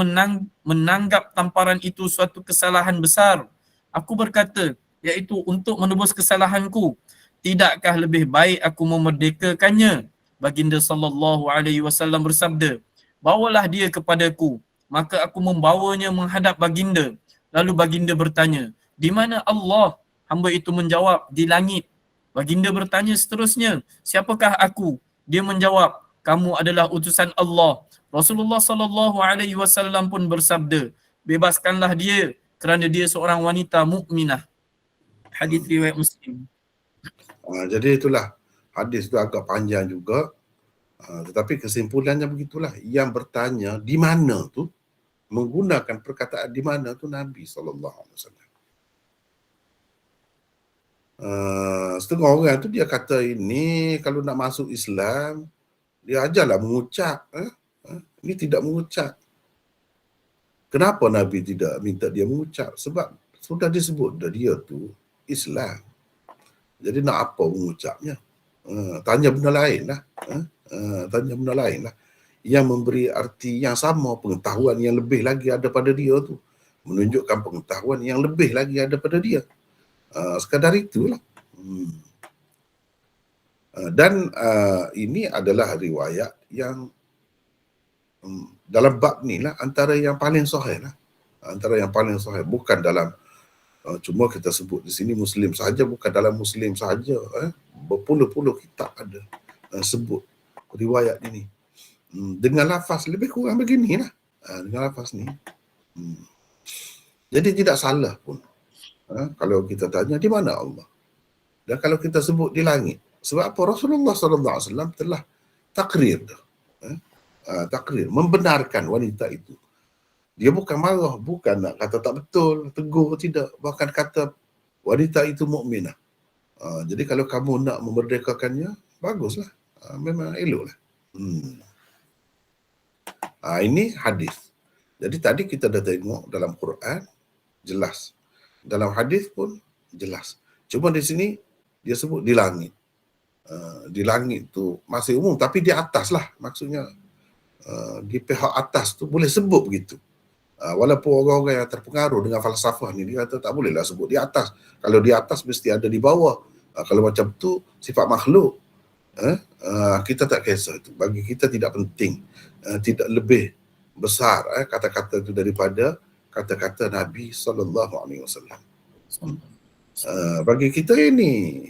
menanggap tamparan itu suatu kesalahan besar. Aku berkata, iaitu untuk menebus kesalahanku, tidakkah lebih baik aku memerdekakannya? Baginda sallallahu alaihi wasallam bersabda, bawalah dia kepadaku. Maka aku membawanya menghadap baginda. Lalu baginda bertanya, di mana Allah? Hamba itu menjawab, di langit. Baginda bertanya seterusnya, siapakah aku? Dia menjawab, kamu adalah utusan Allah. Rasulullah sallallahu alaihi wasallam pun bersabda, bebaskanlah dia kerana dia seorang wanita mukminah. Hadis riwayat Muslim. Jadi itulah, hadis itu agak panjang juga, tetapi kesimpulannya begitulah. Yang bertanya di mana tu, menggunakan perkataan di mana tu Nabi SAW. Setengah orang tu dia kata ini kalau nak masuk Islam, dia ajarlah mengucap. Ini tidak mengucap. Kenapa Nabi tidak minta dia mengucap? Sebab sudah disebut dah dia tu Islam. Jadi nak apa mengucapnya? Tanya benda lain lah. Tanya benda lain lah. Yang memberi arti yang sama, pengetahuan yang lebih lagi ada pada dia tu. Menunjukkan pengetahuan yang lebih lagi ada pada dia. Sekadar itulah. Dan ini adalah riwayat yang dalam bab ni lah antara yang paling sahih lah. Antara yang paling sahih. Bukan dalam cuma kita sebut di sini Muslim sahaja, bukan dalam Muslim sahaja. Berpuluh-puluh kitab ada sebut riwayat ini. Dengan lafaz lebih kurang begini lah. Dengan lafaz ni. Jadi tidak salah pun. Kalau kita tanya di mana Allah. Dan kalau kita sebut di langit. Sebab apa? Rasulullah SAW telah takrir dah. Takrir, membenarkan wanita itu. Dia bukan marah, bukan nak kata tak betul, tegur, tidak. Bahkan kata wanita itu mukminah. Jadi kalau kamu nak memerdekakannya, baguslah. Memang eloklah. Ini hadis. Jadi tadi kita dah tengok dalam Quran, jelas. Dalam hadis pun jelas. Cuma di sini dia sebut di langit. Di langit tu masih umum, tapi di atas lah. Maksudnya di pihak atas tu boleh sebut begitu. Walaupun orang-orang yang terpengaruh dengan falsafah ni, dia kata tak bolehlah sebut di atas. Kalau di atas mesti ada di bawah. Kalau macam tu sifat makhluk. Kita tak kisah itu. Bagi kita tidak penting. Tidak lebih besar kata-kata itu daripada kata-kata Nabi SAW. Bagi kita ini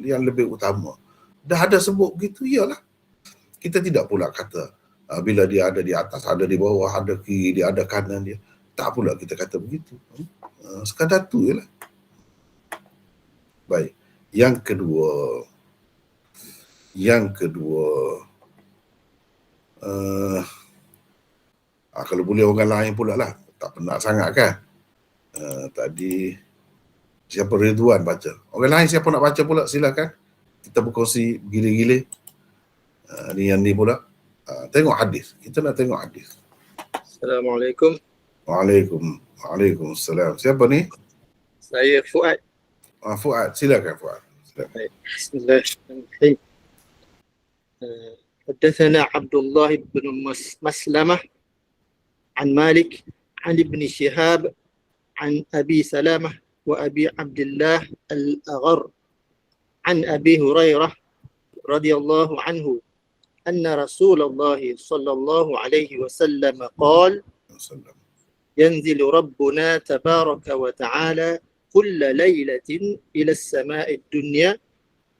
yang lebih utama. Dah ada sebut begitu, iyalah. Kita tidak pula kata bila dia ada di atas, ada di bawah, ada kiri dia, ada kanan dia. Tak pula kita kata begitu. Sekadar tu je lah. Baik. Yang kedua, kalau boleh orang lain pula lah. Tak penat sangat kan. Tadi siapa Ridwan baca. Orang lain siapa nak baca pula silakan. Kita berkongsi gila-gila. Ni yang ni pula. Tengok hadis. Kita nak tengok hadis. Assalamualaikum. Waalaikumsalam. Siapa ni? Saya Fuad. Fuad. Silakan Fuad. Silakan. Baik. Bismillahirrahmanirrahim. حدثنا عبد الله بن مسلمة عن مالك عن ابن شهاب عن أبي سلامة وأبي عبد الله الأغر عن أبي هريرة رضي الله عنه أن رسول الله صلى الله عليه وسلم قال ينزل ربنا تبارك وتعالى كل ليلة إلى السماء الدنيا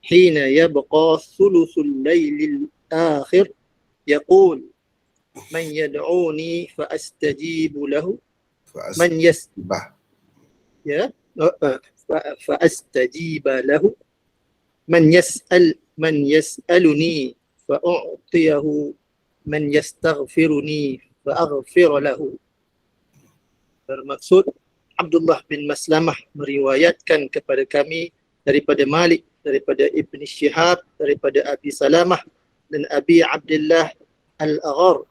حين يبقى ثلث الليل الآخر يقول من يدعوني فأستجيب له من فأستجيب له من يسألني فأعطيه من يستغفرني فأغفر له. Bermaksud Abdullah bin Maslamah meriwayatkan kepada kami daripada Malik, daripada Ibn Shihab, daripada Abi Salamah dan Abi Abdullah Al-Aghar,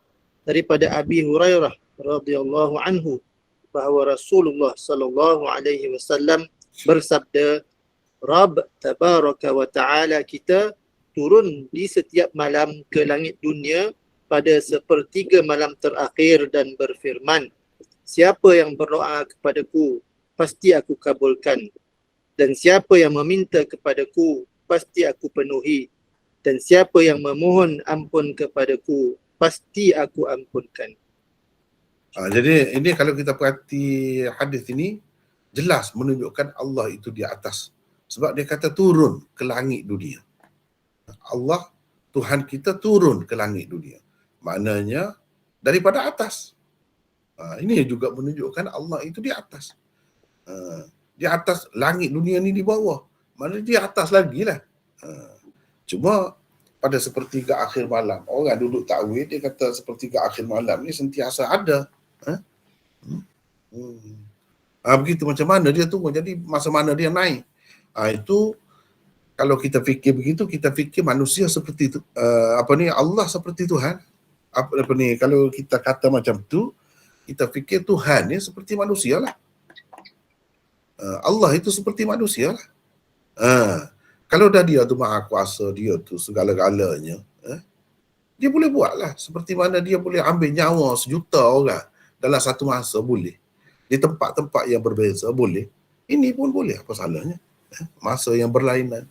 daripada Abi Hurairah radhiyallahu anhu bahawa Rasulullah sallallahu alaihi wasallam bersabda, Rabb tabaraka wa ta'ala kita turun di setiap malam ke langit dunia pada sepertiga malam terakhir dan berfirman, siapa yang berdoa kepadaku pasti aku kabulkan, dan siapa yang meminta kepadaku pasti aku penuhi, dan siapa yang memohon ampun kepadaku pasti aku ampunkan. Jadi ini kalau kita perhati hadis ini jelas menunjukkan Allah itu di atas. Sebab dia kata turun ke langit dunia. Allah, Tuhan kita turun ke langit dunia. Maknanya daripada atas. Ini juga menunjukkan Allah itu di atas. Di atas langit dunia ni di bawah. Maknanya di atas lagi lah. Cuma pada sepertiga akhir malam, orang duduk takwil, dia kata sepertiga akhir malam ni sentiasa ada. Begitu macam mana dia turun, jadi masa mana dia naik. Itu kalau kita fikir begitu, kita fikir manusia seperti itu, Allah seperti Tuhan. Kalau kita kata macam tu, kita fikir Tuhan ni seperti manusia lah. Allah itu seperti manusia lah. Kalau dah dia tu maha kuasa, dia tu segala-galanya, dia boleh buat lah. Seperti mana dia boleh ambil nyawa sejuta orang dalam satu masa, boleh. Di tempat-tempat yang berbeza, boleh. Ini pun boleh, apa salahnya? Masa yang berlainan.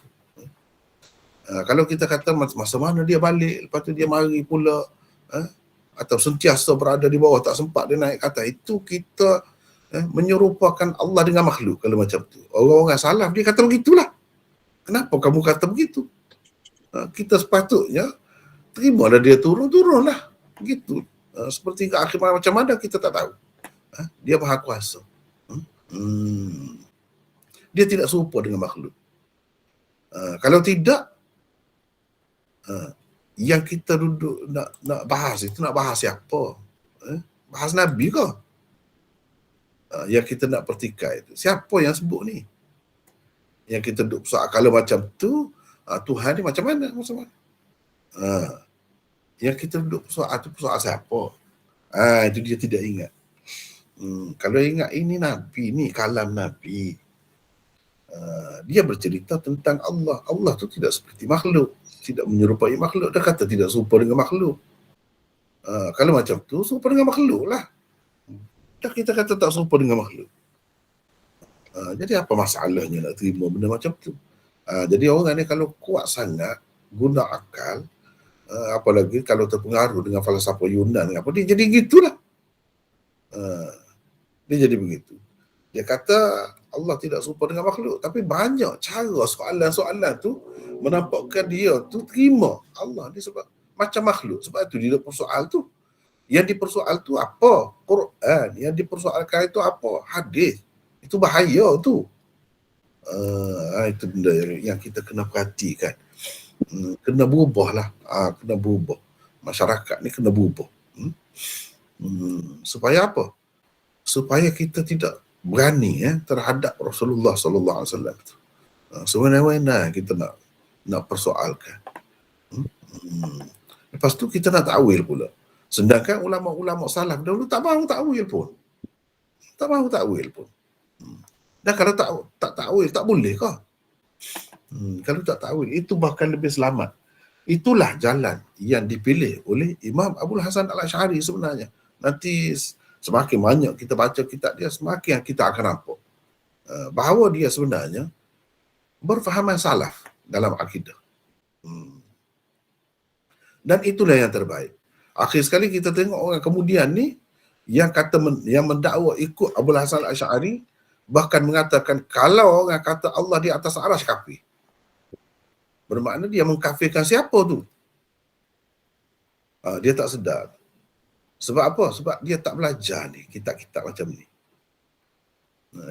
Kalau kita kata masa mana dia balik, lepas tu dia mari pula, atau sentiasa berada di bawah, tak sempat dia naik ke atas, itu kita menyerupakan Allah dengan makhluk kalau macam tu. Orang-orang salaf dia kata begitulah. Kenapa kamu kata begitu? Kita sepatutnya terimalah dia turunlah. Begitu. Seperti ke akhir macam mana kita tak tahu. Dia maha kuasa. Dia tidak serupa dengan makhluk. Kalau tidak, yang kita duduk nak bahas itu, nak bahas siapa? Bahas Nabi ke? Yang kita nak pertikai itu. Siapa yang sebut ni? Yang kita duduk soal kalau macam tu, Tuhan ni macam mana? Yang kita duduk soal tu soal siapa? Itu dia tidak ingat. Kalau ingat ini Nabi, ni kalam Nabi. Dia bercerita tentang Allah. Allah tu tidak seperti makhluk, tidak menyerupai makhluk. Dia kata tidak serupa dengan makhluk. Kalau macam tu, serupa dengan makhluk lah. Dah kita kata tak serupa dengan makhluk. Jadi apa masalahnya nak terima benda macam tu? Jadi orang ni kalau kuat sangat guna akal, apalagi kalau terpengaruh dengan falsafah Yunan, dia jadi gitulah. Dia jadi begitu. Dia kata Allah tidak serupa dengan makhluk, tapi banyak cara soalan-soalan tu menampakkan dia tu terima Allah ni sebab macam makhluk. Sebab tu dia persoal tu. Yang dipersoal tu apa? Quran. Yang dipersoalkan itu apa? Hadis. Itu bahaya tu. Itu benda yang kita kena perhatikan. Kena berubah lah. Kena berubah. Masyarakat ni kena berubah. Supaya apa? Supaya kita tidak berani terhadap Rasulullah sallallahu alaihi wasallam tu. Sebenarnya kita nak persoalkan. Lepas tu kita nak takwil pula. Sedangkan ulama-ulama salaf dahulu tak mahu takwil pun. Tak mahu takwil pun. Dan kalau tak takwil, tak boleh kah? Kalau tak takwil, itu bahkan lebih selamat. Itulah jalan yang dipilih oleh Imam Abdul Hasan Al-Asy'ari sebenarnya. Nanti semakin banyak kita baca kitab dia, semakin kita akan nampak bahawa dia sebenarnya berfahaman salaf dalam akidah. Dan itulah yang terbaik. Akhir sekali kita tengok orang kemudian ni yang yang mendakwa ikut Abdul Hasan Al-Asy'ari, bahkan mengatakan kalau orang kata Allah di atas arasy kafir. Bermakna dia mengkafirkan siapa tu? Dia tak sedar. Sebab apa? Sebab dia tak belajar ni kitab-kitab macam ni.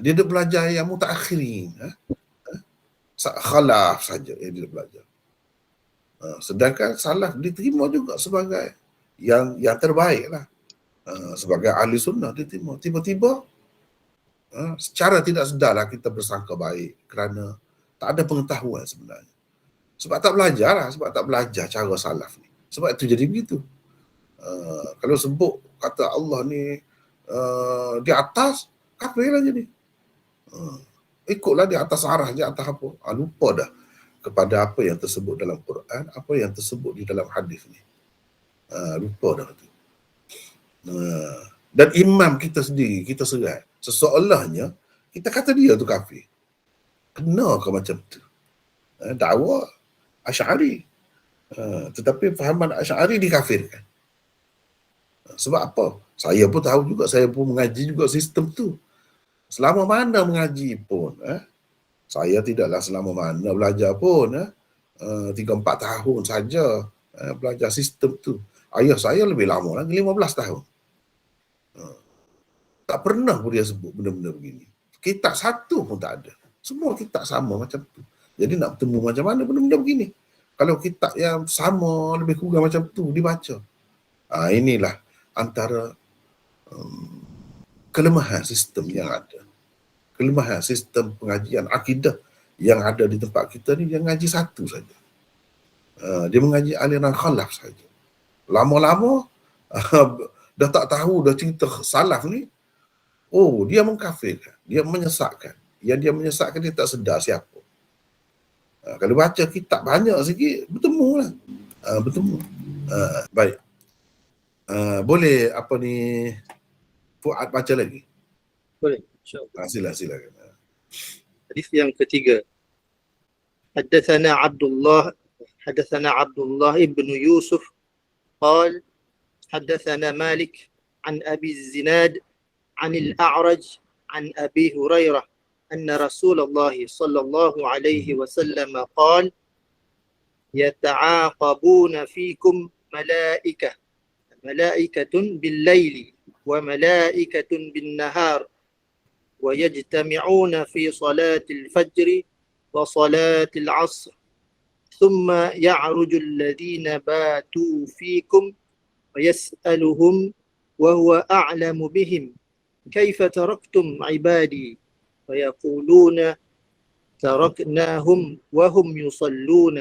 Dia dah belajar yang mutaakhirin, khalaf saja yang dia belajar. Sedangkan salaf diterima juga sebagai yang terbaik lah. Sebagai ahli sunnah diterima. Tiba-tiba secara tidak sedarlah kita bersangka baik kerana tak ada pengetahuan sebenarnya. Sebab tak belajar lah, sebab tak belajar cara salaf ni. Sebab itu jadi begitu. Kalau sebut kata Allah ni di atas, kafir lah jadi. Ikutlah di atas arah, di atas apa. Lupa dah kepada apa yang tersebut dalam Quran, apa yang tersebut di dalam hadis ni. Lupa dah tu. Dan imam kita sendiri, kita serai. Seseolahnya, kita kata dia tu kafir. Kena ke macam tu? Dakwa Asy'ari. Tetapi fahaman Asy'ari dikafirkan. Sebab apa? Saya pun tahu juga, saya pun mengaji juga sistem tu. Selama mana mengaji pun, saya tidaklah selama mana belajar pun, 3-4 tahun saja belajar sistem tu. Ayah saya lebih lama lagi, 15 tahun. Tak pernah pun dia sebut benda-benda begini. Kitab satu pun tak ada. Semua kitab sama macam tu. Jadi nak bertemu macam mana benda-benda begini? Kalau kitab yang sama, lebih kurang macam tu dibaca. Inilah antara kelemahan sistem yang ada. Kelemahan sistem pengajian akidah yang ada di tempat kita ni, dia ngaji satu saja. Dia mengaji aliran khalaf saja. Lama-lama dah tak tahu, dah cerita salaf ni, dia mengkafirkan, dia menyesatkan. Yang dia menyesatkan, dia tak sedar siapa. Kalau baca kitab banyak sikit, bertemu lah. Baik. Boleh apa ni, Fuad baca lagi? Boleh, insyaAllah. Silakan. Hadis yang ketiga. Haddathana Abdullah ibn Yusuf قال حدثنا مالك عن أبي الزناد عن الأعرج عن أبي هريرة أن رسول الله صلى الله عليه وسلم قال يتعاقبون فيكم ملائكة بالليل وملائكة بالنهار ويجتمعون في صلاة الفجر وصلاة العصر ثم يعرج الذين باتوا فيكم ويسألهم وهو أعلم بهم كيف تركتم عبادي فيقولون تركناهم وهم يصلون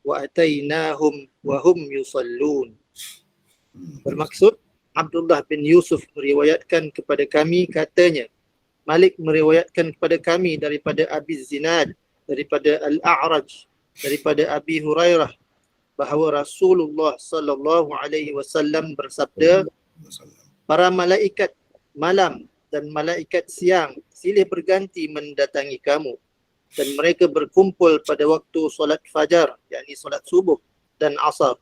وأتيناهم وهم يصلون. Bermaksud, Abdullah bin Yusuf meriwayatkan kepada kami, katanya, Malik meriwayatkan kepada kami daripada Abi Zinad, daripada Al-A'raj, daripada Abi Hurairah, bahawa Rasulullah sallallahu alaihi wasallam bersabda, para malaikat malam dan malaikat siang silih berganti mendatangi kamu, dan mereka berkumpul pada waktu solat fajar, yakni solat subuh dan asar.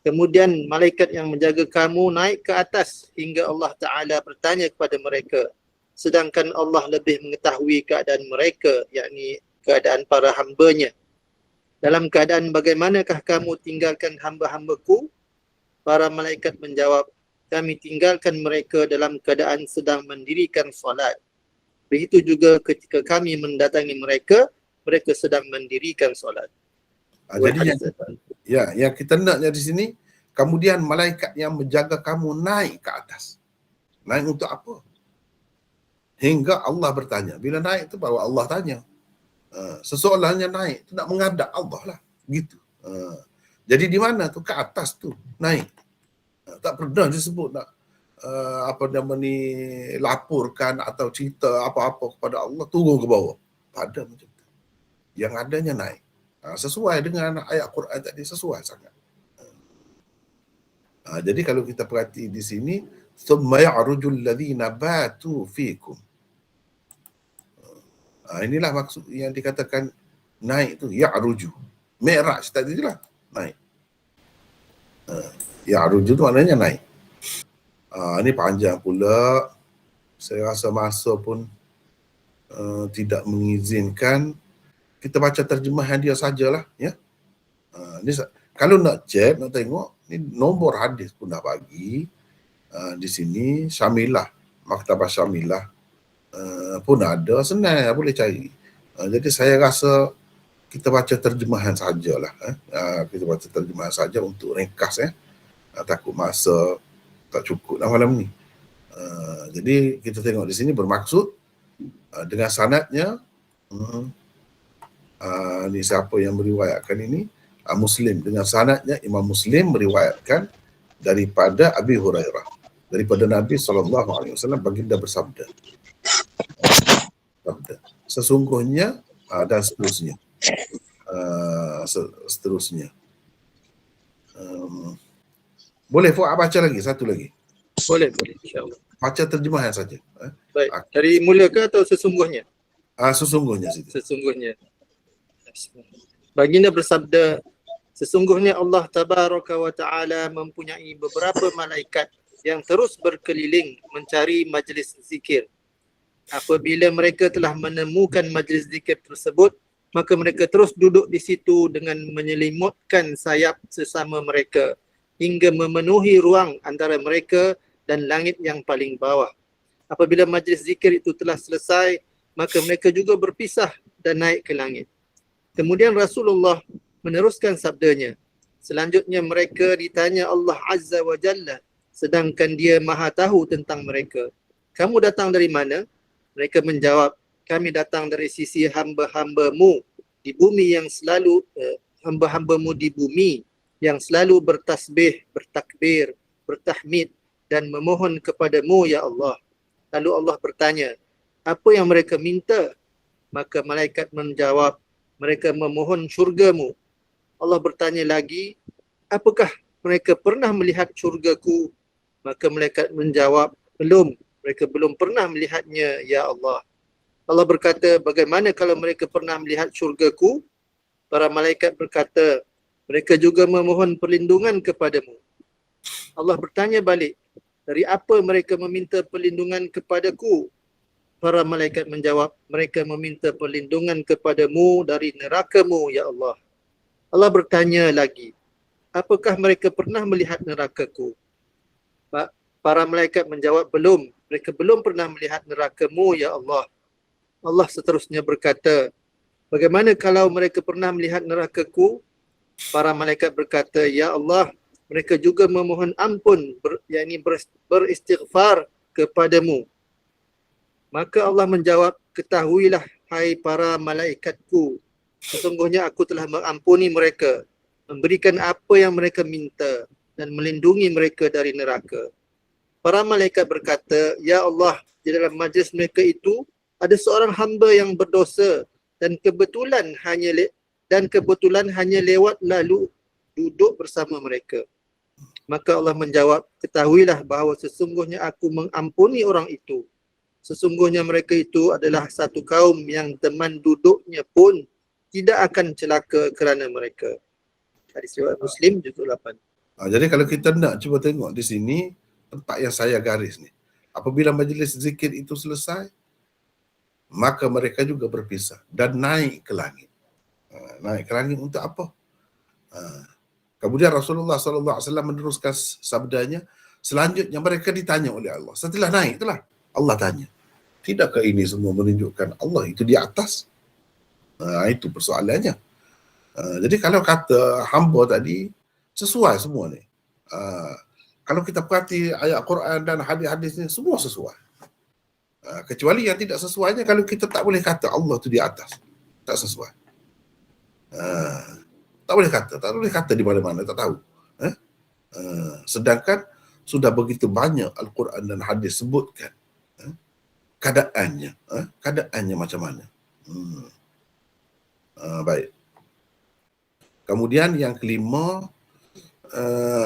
Kemudian malaikat yang menjaga kamu naik ke atas hingga Allah Ta'ala bertanya kepada mereka, sedangkan Allah lebih mengetahui keadaan mereka, yakni keadaan para hambanya. Dalam keadaan bagaimanakah kamu tinggalkan hamba-hambaku? Para malaikat menjawab, kami tinggalkan mereka dalam keadaan sedang mendirikan solat. Begitu juga ketika kami mendatangi mereka, mereka sedang mendirikan solat. Jadi yang kita naknya di sini, kemudian malaikat yang menjaga kamu naik ke atas. Naik untuk apa? Hingga Allah bertanya. Bila naik tu baru Allah tanya. Seseorangnya naik tu nak menghadap Allah lah, gitu. Jadi di mana tu? Ke atas tu naik. Tak pernah disebut nak apa nama ni, laporkan atau cerita apa-apa kepada Allah, turun ke bawah. Tak ada macam tu. Yang adanya naik. Sesuai dengan ayat Quran tadi, sesuai sangat. Jadi kalau kita perhati di sini, thumma ya'rujul ladzina batu fikum. Inilah maksud yang dikatakan naik tu, ya'ruju. Mi'raj tadi lah, naik. Ya'ruju tu maknanya naik. Ini panjang pula. Saya rasa masa pun tidak mengizinkan. Kita baca terjemahan dia sajalah, ya. Ni, kalau nak cek, nak tengok, ni nombor hadis pun dah bagi. Di sini Syamilah, Maktabah Syamilah pun ada, senang boleh cari. Jadi saya rasa kita baca terjemahan sajalah. Kita baca terjemahan saja untuk ringkas, takut masa tak cukup lah malam ni. Jadi kita tengok di sini bermaksud dengan sanadnya, ni siapa yang meriwayatkan ini? Muslim. Dengan sanadnya Imam Muslim meriwayatkan daripada Abi Hurairah, daripada Nabi SAW, baginda bersabda, sesungguhnya, dan seterusnya. Boleh Fuad baca lagi, satu lagi? Boleh, insyaAllah. Baca terjemahan saja. Baik, dari mula ke atau sesungguhnya? Sesungguhnya situ. Sesungguhnya. Baginda bersabda, sesungguhnya Allah Tabaraka wa Ta'ala mempunyai beberapa malaikat yang terus berkeliling mencari majlis zikir. Apabila mereka telah menemukan majlis zikir tersebut, maka mereka terus duduk di situ dengan menyelimutkan sayap sesama mereka hingga memenuhi ruang antara mereka dan langit yang paling bawah. Apabila majlis zikir itu telah selesai, maka mereka juga berpisah dan naik ke langit. Kemudian Rasulullah meneruskan sabdanya. Selanjutnya mereka ditanya Allah Azza wa Jalla, sedangkan dia maha tahu tentang mereka. Kamu datang dari mana? Mereka menjawab, kami datang dari sisi hamba-hambamu di bumi yang selalu hamba-hambamu di bumi yang selalu bertasbih, bertakbir, bertahmid dan memohon kepadamu ya Allah. Lalu Allah bertanya, apa yang mereka minta? Maka malaikat menjawab, mereka memohon syurgamu. Allah bertanya lagi, apakah mereka pernah melihat syurgaku? Maka malaikat menjawab, belum. Mereka belum pernah melihatnya, ya Allah. Allah berkata, bagaimana kalau mereka pernah melihat syurgaku? Para malaikat berkata, mereka juga memohon perlindungan kepadamu. Allah bertanya balik, dari apa mereka meminta perlindungan kepadaku? Para malaikat menjawab, mereka meminta perlindungan kepadamu dari nerakamu, ya Allah. Allah bertanya lagi, apakah mereka pernah melihat nerakaku? Para malaikat menjawab, belum. Mereka belum pernah melihat nerakamu, ya Allah. Allah seterusnya berkata, bagaimana kalau mereka pernah melihat nerakaku? Para malaikat berkata, ya Allah, mereka juga memohon ampun, beristighfar kepadamu. Maka Allah menjawab, ketahuilah hai para malaikatku, sesungguhnya aku telah mengampuni mereka, memberikan apa yang mereka minta dan melindungi mereka dari neraka. Para malaikat berkata, ya Allah, di dalam majlis mereka itu ada seorang hamba yang berdosa dan kebetulan hanya lewat lalu duduk bersama mereka. Maka Allah menjawab, ketahuilah bahawa sesungguhnya aku mengampuni orang itu. Sesungguhnya mereka itu adalah satu kaum yang teman duduknya pun tidak akan celaka kerana mereka. Hadis riwayat Muslim juzuk 8. Jadi kalau kita nak cuba tengok di sini, tempat yang saya garis ni. Apabila majlis zikir itu selesai, maka mereka juga berpisah dan naik ke langit. Naik ke langit untuk apa? Kemudian Rasulullah SAW meneruskan sabdanya, selanjutnya mereka ditanya oleh Allah. Setelah naik itulah, Allah tanya, tidakkah ini semua menunjukkan Allah itu di atas? Itu persoalannya. Jadi kalau kata hamba tadi, sesuai semua ni. Kalau kita perhati ayat Quran dan hadis-hadis ni, semua sesuai. Kecuali yang tidak sesuainya, kalau kita tak boleh kata Allah itu di atas. Tak sesuai. Tak boleh kata di mana-mana, tak tahu. Sedangkan sudah begitu banyak Al-Quran dan hadis sebutkan keadaannya macam mana. Baik. Kemudian yang kelima,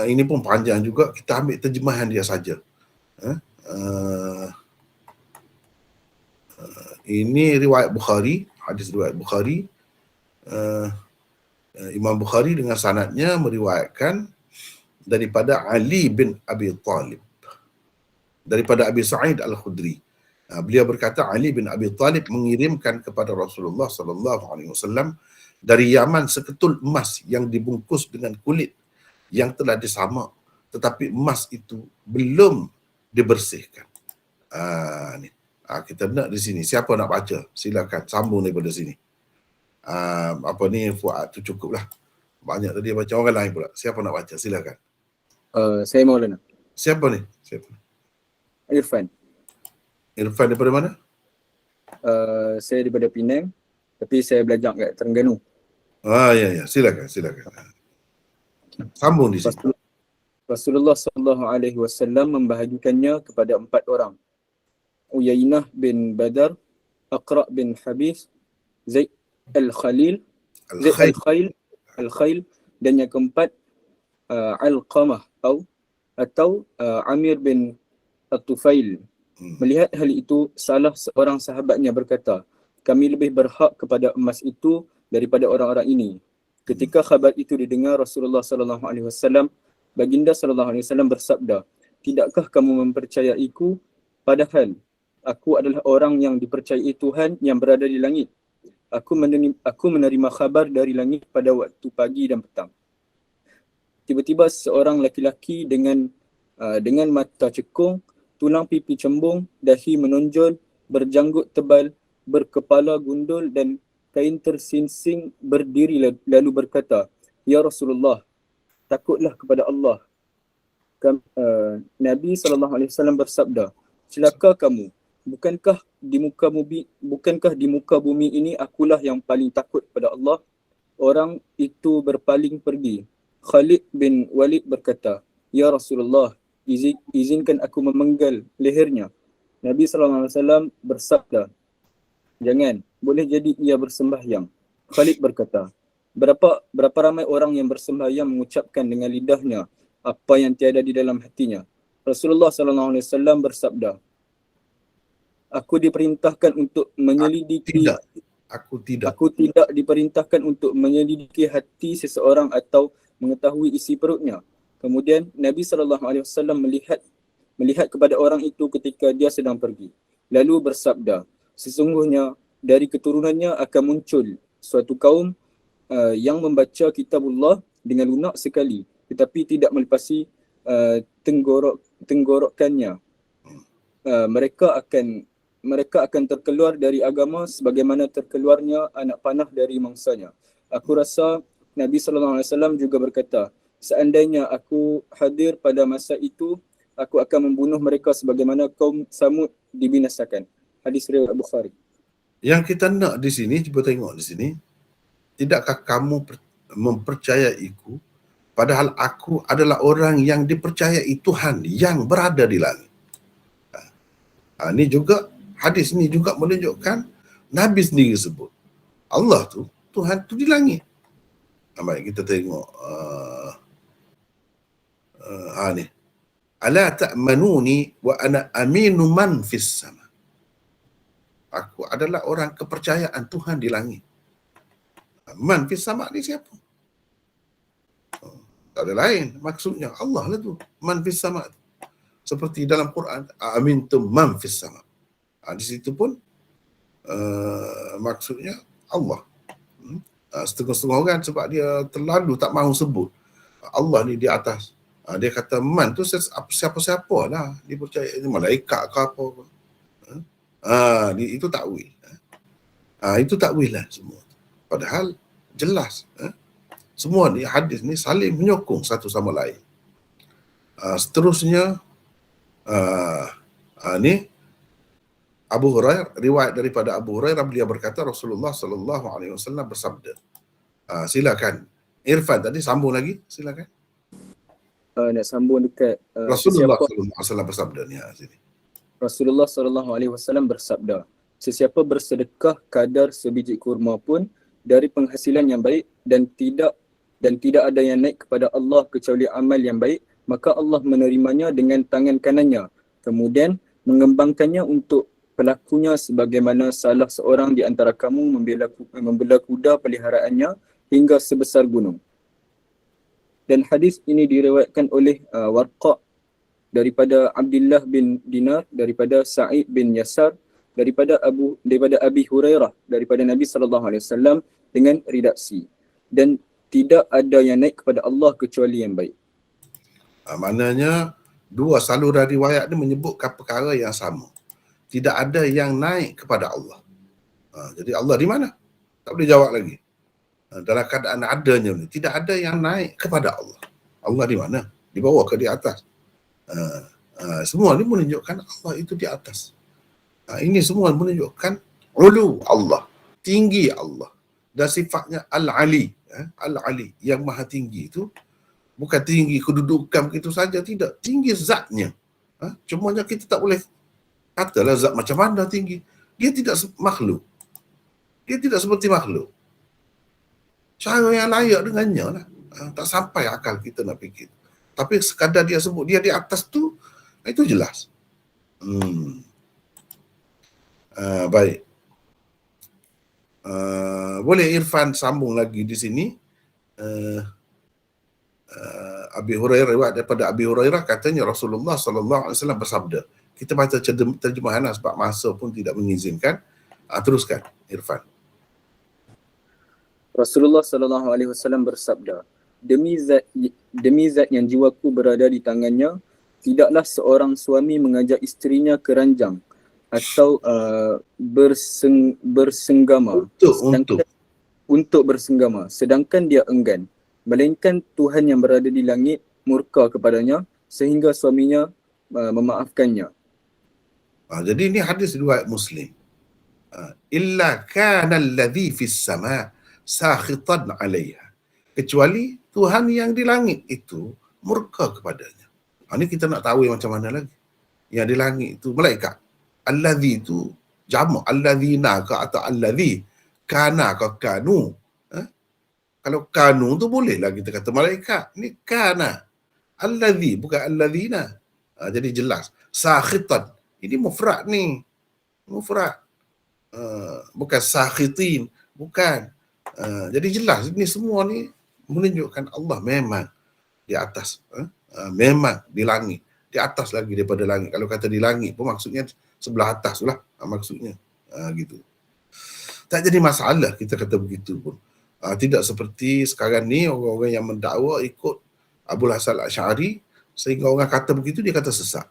ini pun panjang juga, kita ambil terjemahan dia saja. Ini riwayat Bukhari, hadis riwayat Bukhari. Imam Bukhari dengan sanadnya meriwayatkan daripada Ali bin Abi Talib, daripada Abi Sa'id Al-Khudri. Beliau berkata, Ali bin Abi Talib mengirimkan kepada Rasulullah sallallahu alaihi wasallam dari Yaman seketul emas yang dibungkus dengan kulit yang telah disamak, tetapi emas itu belum dibersihkan. Kita nak di sini. Siapa nak baca? Silakan sambung daripada sini. Fuad tu cukuplah. Banyak tadi baca orang lain pula. Siapa nak baca? Silakan. Saya Maulana. Siapa ni? Irfan. Irfan daripada mana? Saya daripada Penang, tapi saya belajar kat Terengganu. Ya. Silakan. Sambung di sini. Rasulullah SAW membahagikannya kepada 4 orang. Uyainah bin Badar, Aqra' bin Habis, Zaid Al-Khail, dan yang keempat Al-Qamah atau Amir bin At-Tufail. Melihat hal itu, salah seorang sahabatnya berkata, kami lebih berhak kepada emas itu daripada orang-orang ini. Ketika khabar itu didengar Rasulullah SAW, Baginda SAW bersabda, tidakkah kamu mempercayaiku padahal aku adalah orang yang dipercayai Tuhan yang berada di langit. Aku menerima khabar dari langit pada waktu pagi dan petang. Tiba-tiba seorang laki-laki dengan mata cekung, tulang pipi cembung, dahi menonjol, berjanggut tebal, berkepala gundul dan kain tersingsing berdiri lalu berkata, Ya Rasulullah, takutlah kepada Allah. Nabi SAW bersabda, celaka kamu, bukankah di muka bumi ini akulah yang paling takut kepada Allah? Orang itu berpaling pergi. Khalid bin Walid berkata, Ya Rasulullah, izinkan aku memenggal lehernya. Nabi SAW bersabda, jangan, boleh jadi ia bersembahyang. Khalid berkata, berapa ramai orang yang bersembahyang mengucapkan dengan lidahnya apa yang tiada di dalam hatinya. Rasulullah SAW bersabda, aku diperintahkan untuk menyelidiki Aku tidak diperintahkan untuk menyelidiki hati seseorang atau mengetahui isi perutnya. Kemudian Nabi SAW melihat kepada orang itu ketika dia sedang pergi. Lalu bersabda, sesungguhnya dari keturunannya akan muncul suatu kaum yang membaca kitabullah dengan lunak sekali, tetapi tidak melepasi tenggorokannya. Mereka akan terkeluar dari agama sebagaimana terkeluarnya anak panah dari mangsanya. Aku rasa Nabi SAW juga berkata, seandainya aku hadir pada masa itu, aku akan membunuh mereka sebagaimana kaum Samud dibinasakan. Hadis riwayat Bukhari. Yang kita nak di sini, cuba tengok di sini. Tidakkah kamu mempercayaiku padahal aku adalah orang yang dipercayai Tuhan yang berada di langit. Ini juga, hadis ni juga menunjukkan Nabi sendiri sebut Allah tu, Tuhan tu di langit. Baik, kita tengok ni. Ala ta'manuni wa ana aminu man fis sama. Aku adalah orang kepercayaan Tuhan di langit. Man fis sama ni siapa? Tak ada lain, maksudnya Allah lah tu. Man fis sama. Seperti dalam Quran, amintum man fis sama. Di situ pun maksudnya Allah. Setengah-setengah orang sebab dia terlalu tak mahu sebut Allah ni di atas. Dia kata man tu siapa-siapa lah dipercayai, malaikat ke apa. Itu takwil. Itu takwil lah semua. Padahal jelas semua ni hadis ni saling menyokong satu sama lain. Seterusnya ni Abu Hurairah, riwayat daripada Abu Hurairah, beliau berkata Rasulullah SAW bersabda. Silakan Irfan tadi sambung lagi, silakan. nak sambung dekat Rasulullah SAW bersabda ni sini. Rasulullah SAW bersabda, sesiapa bersedekah kadar sebiji kurma pun dari penghasilan yang baik dan tidak ada yang naik kepada Allah kecuali amal yang baik, maka Allah menerimanya dengan tangan kanannya, kemudian mengembangkannya untuk pelakunya sebagaimana salah seorang di antara kamu membela kuda peliharaannya hingga sebesar gunung. Dan hadis ini diriwayatkan oleh Warqa daripada Abdullah bin Dinar, daripada Sa'id bin Yasar, daripada Abi Hurairah, daripada Nabi SAW dengan redaksi. Dan tidak ada yang naik kepada Allah kecuali yang baik. Maknanya dua saluran riwayat ni menyebutkan perkara yang sama. Tidak ada yang naik kepada Allah. Jadi Allah di mana? Tak boleh jawab lagi. Dalam keadaan adanya ni, tidak ada yang naik kepada Allah. Allah di mana? Di bawah ke di atas? Semua ni menunjukkan Allah itu di atas. Ini semua menunjukkan ulu Allah, tinggi Allah. Dan sifatnya Al-Ali. Al-Ali, yang maha tinggi itu bukan tinggi kedudukan begitu saja, tidak. Tinggi zatnya. Cumanya kita tak boleh katalah zat macam mana tinggi. Dia tidak makhluk. Dia tidak seperti makhluk. Cara yang layak dengannya lah. Tak sampai akal kita nak fikir. Tapi sekadar dia sebut dia di atas tu, itu jelas. Baik. Boleh Irfan sambung lagi di sini. Abi Hurairah, riwayat daripada Abi Hurairah, katanya Rasulullah SAW bersabda. Kita baca terjemahan sebab masa pun tidak mengizinkan. Teruskan Irfan. Rasulullah SAW bersabda, demi zat yang jiwaku berada di tangannya, tidaklah seorang suami mengajak isterinya ke ranjang atau bersenggama untuk bersenggama sedangkan dia enggan, melainkan Tuhan yang berada di langit murka kepadanya sehingga suaminya memaafkannya. Jadi ini hadis riwayat Muslim. Illa kana alladhi fis sama' sakhitan 'alaiha. Kecuali Tuhan yang di langit itu murka kepadanya. Ini kita nak tahu yang macam mana lagi. Yang di langit itu malaikat. Alladhi itu jamak, alladzina ke atau alladhi, kana ke kanu. Kalau kanu tu bolehlah kita kata malaikat. Ini kana. Alladhi bukan alladzina. Jadi jelas. Sakhitan. Ini mufrad ni. Mufrad. Bukan sakhitin. Bukan. Jadi jelas ini semua ni menunjukkan Allah memang di atas. Memang di langit. Di atas lagi daripada langit. Kalau kata di langit pun maksudnya sebelah atas lah maksudnya. Gitu. Tak jadi masalah kita kata begitu pun. Tidak seperti sekarang ni orang-orang yang mendakwa ikut Abu Hasan Al-Asy'ari, sehingga orang kata begitu dia kata sesat.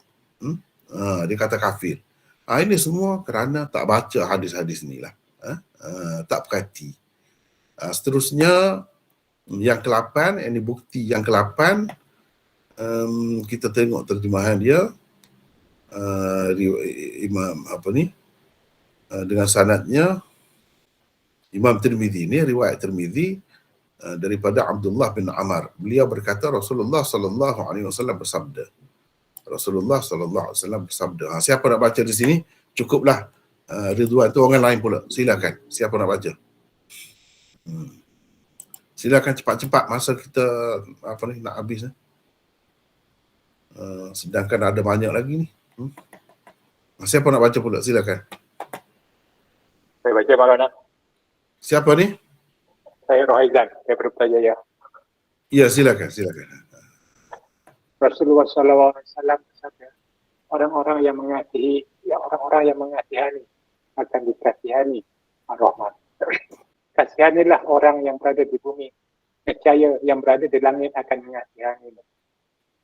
Dia kata kafir. Ini semua kerana tak baca hadis-hadis ni lah. Tak perhati. Seterusnya yang ke-8, ini bukti yang ke-8, kita tengok terjemahan dia. Imam dengan sanadnya Imam Tirmizi ni, riwayat Tirmizi daripada Abdullah bin Amr. Beliau berkata Rasulullah SAW bersabda. Rasulullah SAW bersabda. Siapa nak baca di sini? Cukuplah. Ridwan tu orang lain pula. Silakan. Siapa nak baca? Silakan cepat-cepat masa kita nak habis. Sedangkan ada banyak lagi ni. Siapa nak baca pula? Silakan. Saya baca Maulana. Siapa ni? Saya Rohaizan, saya Putrajaya. Ya, silakan. Rasulullah SAW bersabda, orang-orang yang mengasihani akan dikasihani Ar-Rahman. Kasihanilah orang yang berada di bumi, nescaya yang berada di langit akan mengasihani.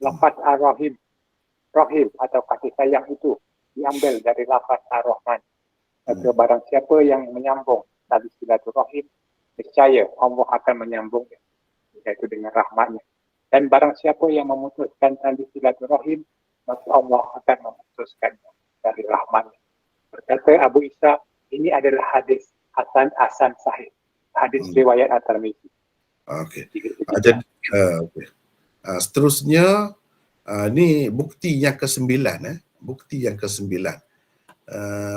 Lafaz Ar-Rahim, Rahim atau kasih sayang itu diambil dari lafaz Ar-Rahman. Atau barang siapa yang menyambung tali silaturahim, nescaya Allah akan menyambungnya, iaitu dengan rahmatnya. Dan barang siapa yang memutuskan tali silaturahim, maka Allah akan memutuskannya dari rahmatnya. Berkata Abu Isa, ini adalah hadis Hasan sahih. Hadis riwayat At-Tirmizi. Okey. Jadi Seterusnya, ni bukti yang ke-9. Bukti yang ke-9.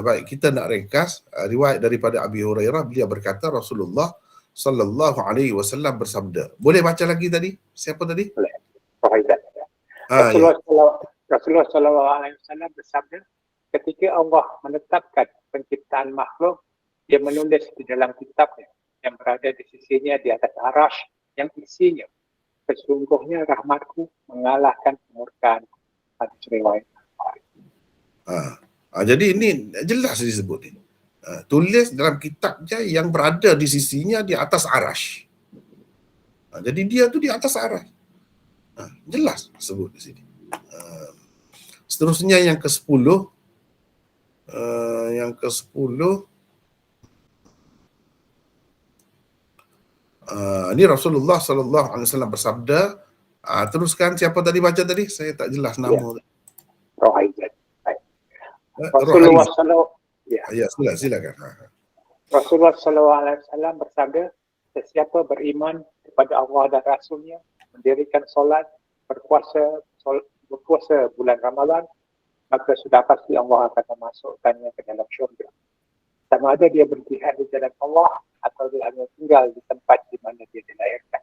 Baik, kita nak ringkas riwayat daripada Abi Hurairah. Beliau berkata Rasulullah sallallahu alaihi wasallam bersabda. Boleh baca lagi tadi? Siapa tadi? Boleh. Faizat. Ya. Rasulullah sallallahu alaihi wasallam bersabda, ketika Allah menetapkan penciptaan makhluk, dia menulis di dalam kitabnya yang berada di sisinya di atas arasy yang isinya, sesungguhnya rahmatku mengalahkan kemurkaan. Hadis riwayat. Jadi ini jelas disebut ni. Tulis dalam kitabnya yang berada di sisinya di atas arasy. Jadi dia tu di atas arasy. Jelas sebut di sini. Seterusnya yang ke-10. Ini Rasulullah sallallahu alaihi wasallam bersabda. Teruskan, siapa tadi baca tadi? Saya tak jelas nama. Faizat. Rasulullah sallallahu silakan. Rasulullah sallallahu alaihi wasallam bersabda, sesiapa beriman kepada Allah dan Rasulnya, mendirikan solat, berpuasa bulan Ramadan, maka sudah pasti Allah akan memasukkannya ke dalam syurga. Sama ada dia berjihad di jalan Allah atau dia hanya tinggal di tempat di mana dia dilahirkan.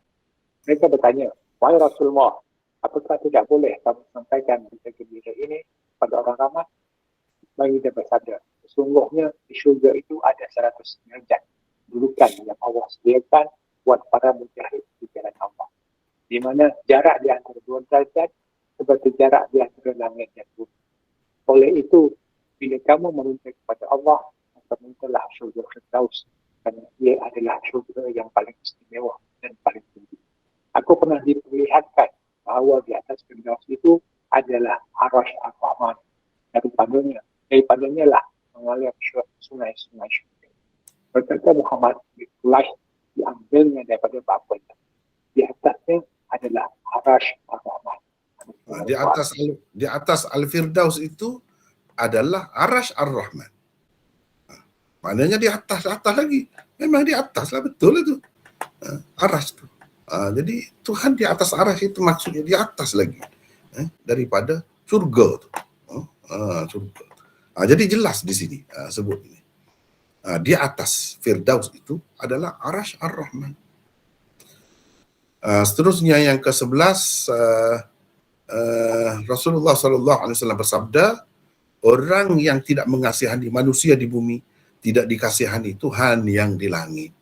Mereka bertanya, wahai Rasulullah, apakah tidak boleh kamu sampaikan berita gembira ini pada orang ramai? Maka dia bersabda, sesungguhnya di syurga itu ada 100 derajat dudukan yang Allah sediakan buat para mujahid di jalan Allah, di mana jarak di antara dua derajat seperti jarak di antara langit dan bumi. Oleh itu, bila kamu meminta kepada Allah, maka mintalah syurga Firdaus, kerana ia adalah syurga yang paling istimewa dan paling tinggi. Aku pernah diperlihatkan bahawa di atas Firdaus itu adalah arasy Ar-Rahman. Daripadanya lah mengalir sungai-sungai syurga. Berkata Muhammad, itulah diambilnya daripada bapa. Di atasnya adalah arasy Ar-Rahman. Di atas Al-Firdaus itu adalah arasy Ar-Rahman. Maknanya di atas lagi. Memang di atas lah, betul itu. Arasy tu. Jadi Tuhan di atas arasy itu maksudnya di atas lagi. Daripada surga tu. Surga. Jadi jelas di sini sebut ini. Di atas Firdaus itu adalah arasy Ar-Rahman. Seterusnya yang ke-11, Rasulullah sallallahu alaihi wasallam bersabda, orang yang tidak mengasihani manusia di bumi tidak dikasihani Tuhan yang di langit.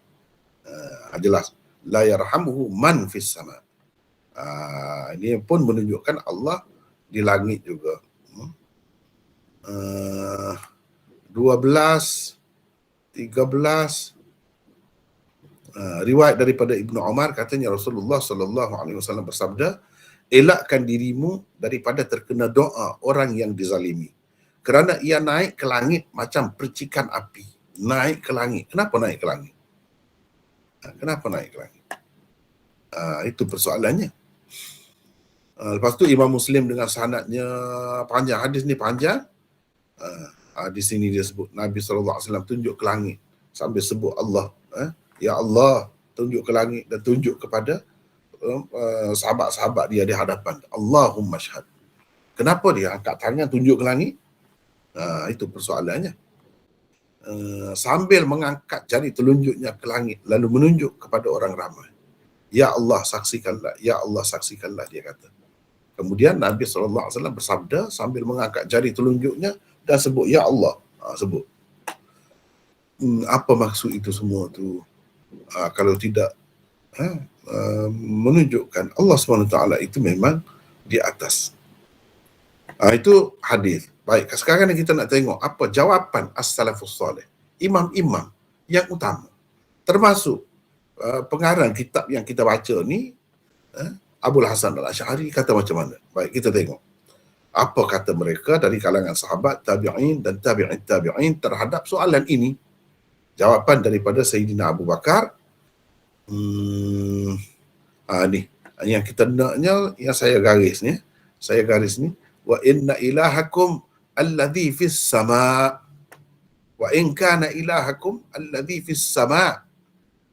Jelas, la yarhamuhu man fis sama. Ini pun menunjukkan Allah di langit juga. 12, 13, riwayat daripada Ibnu Umar, katanya Rasulullah sallallahu alaihi wasallam bersabda, elakkan dirimu daripada terkena doa orang yang dizalimi, kerana ia naik ke langit macam percikan api. Naik ke langit. Kenapa naik ke langit? Kenapa naik ke langit? Itu persoalannya. Lepas tu Imam Muslim dengan sanadnya panjang, hadis ni panjang. Di sini dia sebut Nabi SAW tunjuk ke langit sambil sebut Allah. Ya Allah, tunjuk ke langit dan tunjuk kepada sahabat-sahabat dia di hadapan. Allahumma syahad. Kenapa dia angkat tangan tunjuk ke langit? Itu persoalannya. Sambil mengangkat jari telunjuknya ke langit lalu menunjuk kepada orang ramai. Ya Allah saksikanlah, ya Allah saksikanlah, dia kata. Kemudian Nabi SAW bersabda sambil mengangkat jari telunjuknya dan sebut ya Allah. Sebut. Apa maksud itu semua tu? Kalau tidak menunjukkan Allah SWT itu memang di atas. Itu hadis. Baik, sekarang kita nak tengok apa jawapan as-salafus salih, imam-imam yang utama. Termasuk pengarang kitab yang kita baca ni, Abul Hasan Al-Asy'ari kata macam mana. Baik, kita tengok. Apa kata mereka dari kalangan sahabat, tabi'in dan tabi'in tabi'in terhadap soalan ini. Jawapan daripada Sayyidina Abu Bakar. Ni yang kita naknya, yang saya garis ni. Wa inna ilahakum alladhi fis sama' wa in kana ilahakum alladhi fis sama'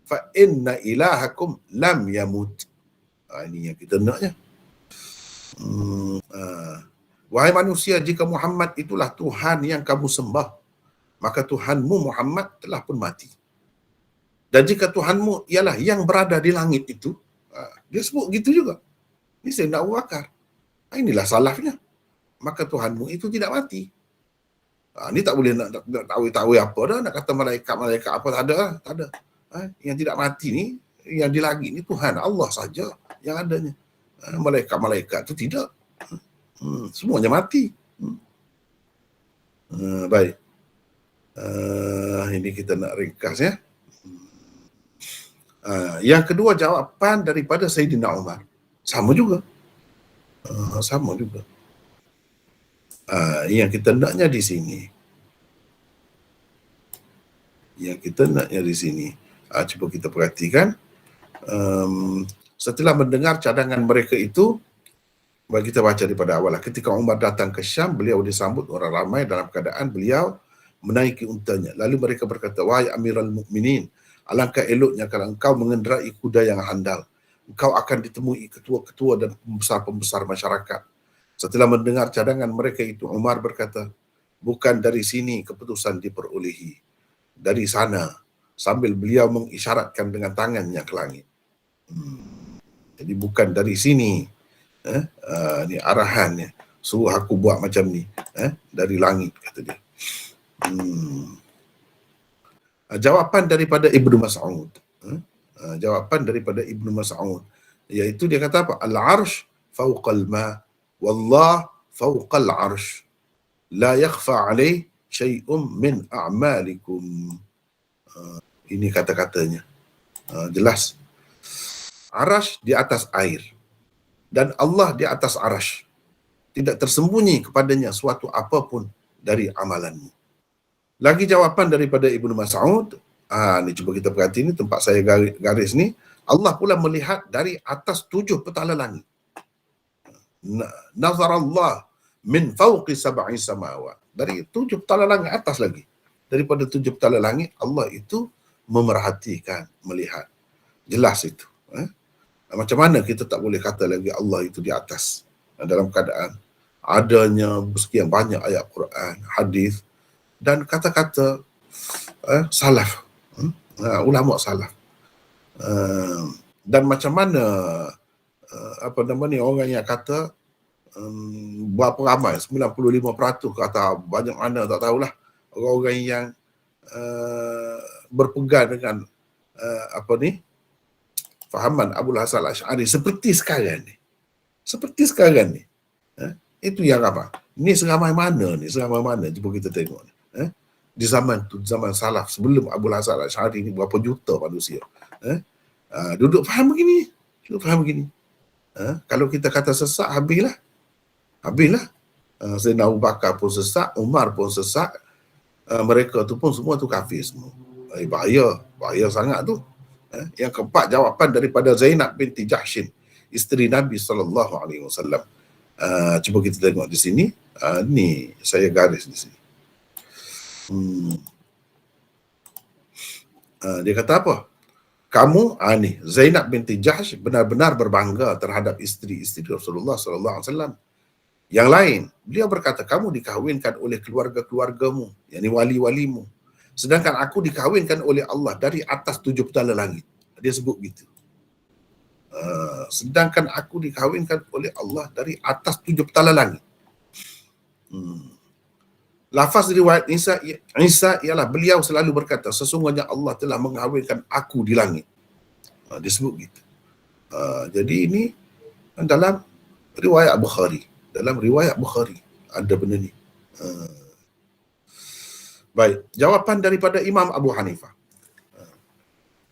fa inna ilahakum lam yamut. Ini yang kita naknya. Wahai manusia, jika Muhammad itulah Tuhan yang kamu sembah, maka Tuhanmu Muhammad telah pun mati. Dan jika Tuhanmu ialah yang berada di langit itu, dia sebut gitu juga. Ini Sayyidina Abu Bakar. Inilah salafnya. Maka Tuhanmu itu tidak mati. Ini tak boleh nak tahu apa dah, nak kata malaikat apa, tak ada. Tak ada. Yang tidak mati ni, yang di langit ni Tuhan Allah saja yang adanya. Malaikat-malaikat tu tidak. Semuanya mati. Baik. Ini kita nak ringkas ya. Yang kedua, jawapan daripada Sayyidina Umar. Sama juga. Sama juga. Yang kita naknya di sini. Yang kita naknya di sini. Cuba kita perhatikan. Setelah mendengar cadangan mereka itu, bagi kita baca daripada awal. Ketika Umar datang ke Syam, beliau disambut orang ramai dalam keadaan beliau menaiki untanya. Lalu mereka berkata, wahai Amirul Mukminin, alangkah eloknya kalau engkau mengendarai kuda yang handal. Engkau akan ditemui ketua-ketua dan pembesar-pembesar masyarakat. Setelah mendengar cadangan mereka itu, Umar berkata, bukan dari sini keputusan diperolehi. Dari sana, sambil beliau mengisyaratkan dengan tangannya ke langit. Jadi bukan dari sini. Ni arahannya. Suruh aku buat macam ni. Dari langit, kata dia. Jawapan daripada Ibnu Mas'ud. Jawapan daripada Ibnu Mas'ud. Iaitu dia kata apa? Al-arsh fawqal ma. Wallah fawqal arsh. La yakhfa alaih syai'um min a'malikum. Ini kata-katanya. Jelas. Arash di atas air. Dan Allah di atas arash. Tidak tersembunyi kepadanya suatu apapun dari amalanmu. Lagi jawapan daripada Ibnu Mas'ud. Ni cuba kita perhati ni, tempat saya garis ni. Allah pula melihat dari atas 7 petala langit. Nazarallah min fawqi sab'i samawat. Dari 7 petala langit atas lagi. Daripada 7 petala langit, Allah itu memerhatikan, melihat. Jelas itu. Macam mana kita tak boleh kata lagi Allah itu di atas, dalam keadaan adanya sekian banyak ayat Quran, hadis dan kata-kata salaf, ulama salaf. Dan macam mana orang yang kata berapa ramai, 95% kata banyak mana tak tahulah, orang-orang yang berpegang dengan fahaman Abul Hasan Al-Asy'ari seperti sekarang ni. Itu yang apa? Ini seramai mana ni? Seramai mana? Cuba kita tengok ni. Di zaman tu, zaman salaf, sebelum Abul Hasan Al-Asy'ari ni berapa juta manusia. Duduk faham begini. Kalau kita kata sesat, habislah. Sayyidina Abu Bakar pun sesat, Umar pun sesat. Mereka tu pun semua tu kafir semua. Bahaya sangat tu. Yang keempat, jawapan daripada Zainab binti Jahshin, isteri Nabi SAW. Cuba kita tengok di sini. Ni saya garis di sini. Dia kata apa? Kamu, ni Zainab binti Jahsh benar-benar berbangga terhadap isteri-isteri Rasulullah SAW. Yang lain, beliau berkata, kamu dikahwinkan oleh keluarga-keluargamu, yakni wali-walimu. Sedangkan aku dikahwinkan oleh Allah dari atas 7 petala langit. Dia sebut gitu. Sedangkan aku dikahwinkan oleh Allah dari atas 7 petala langit. Lafaz riwayat Isa ialah beliau selalu berkata, sesungguhnya Allah telah mengahwinkan aku di langit. Dia sebut gitu. Jadi ini dalam riwayat Bukhari. Ada benda ni. Baik, jawapan daripada Imam Abu Hanifah.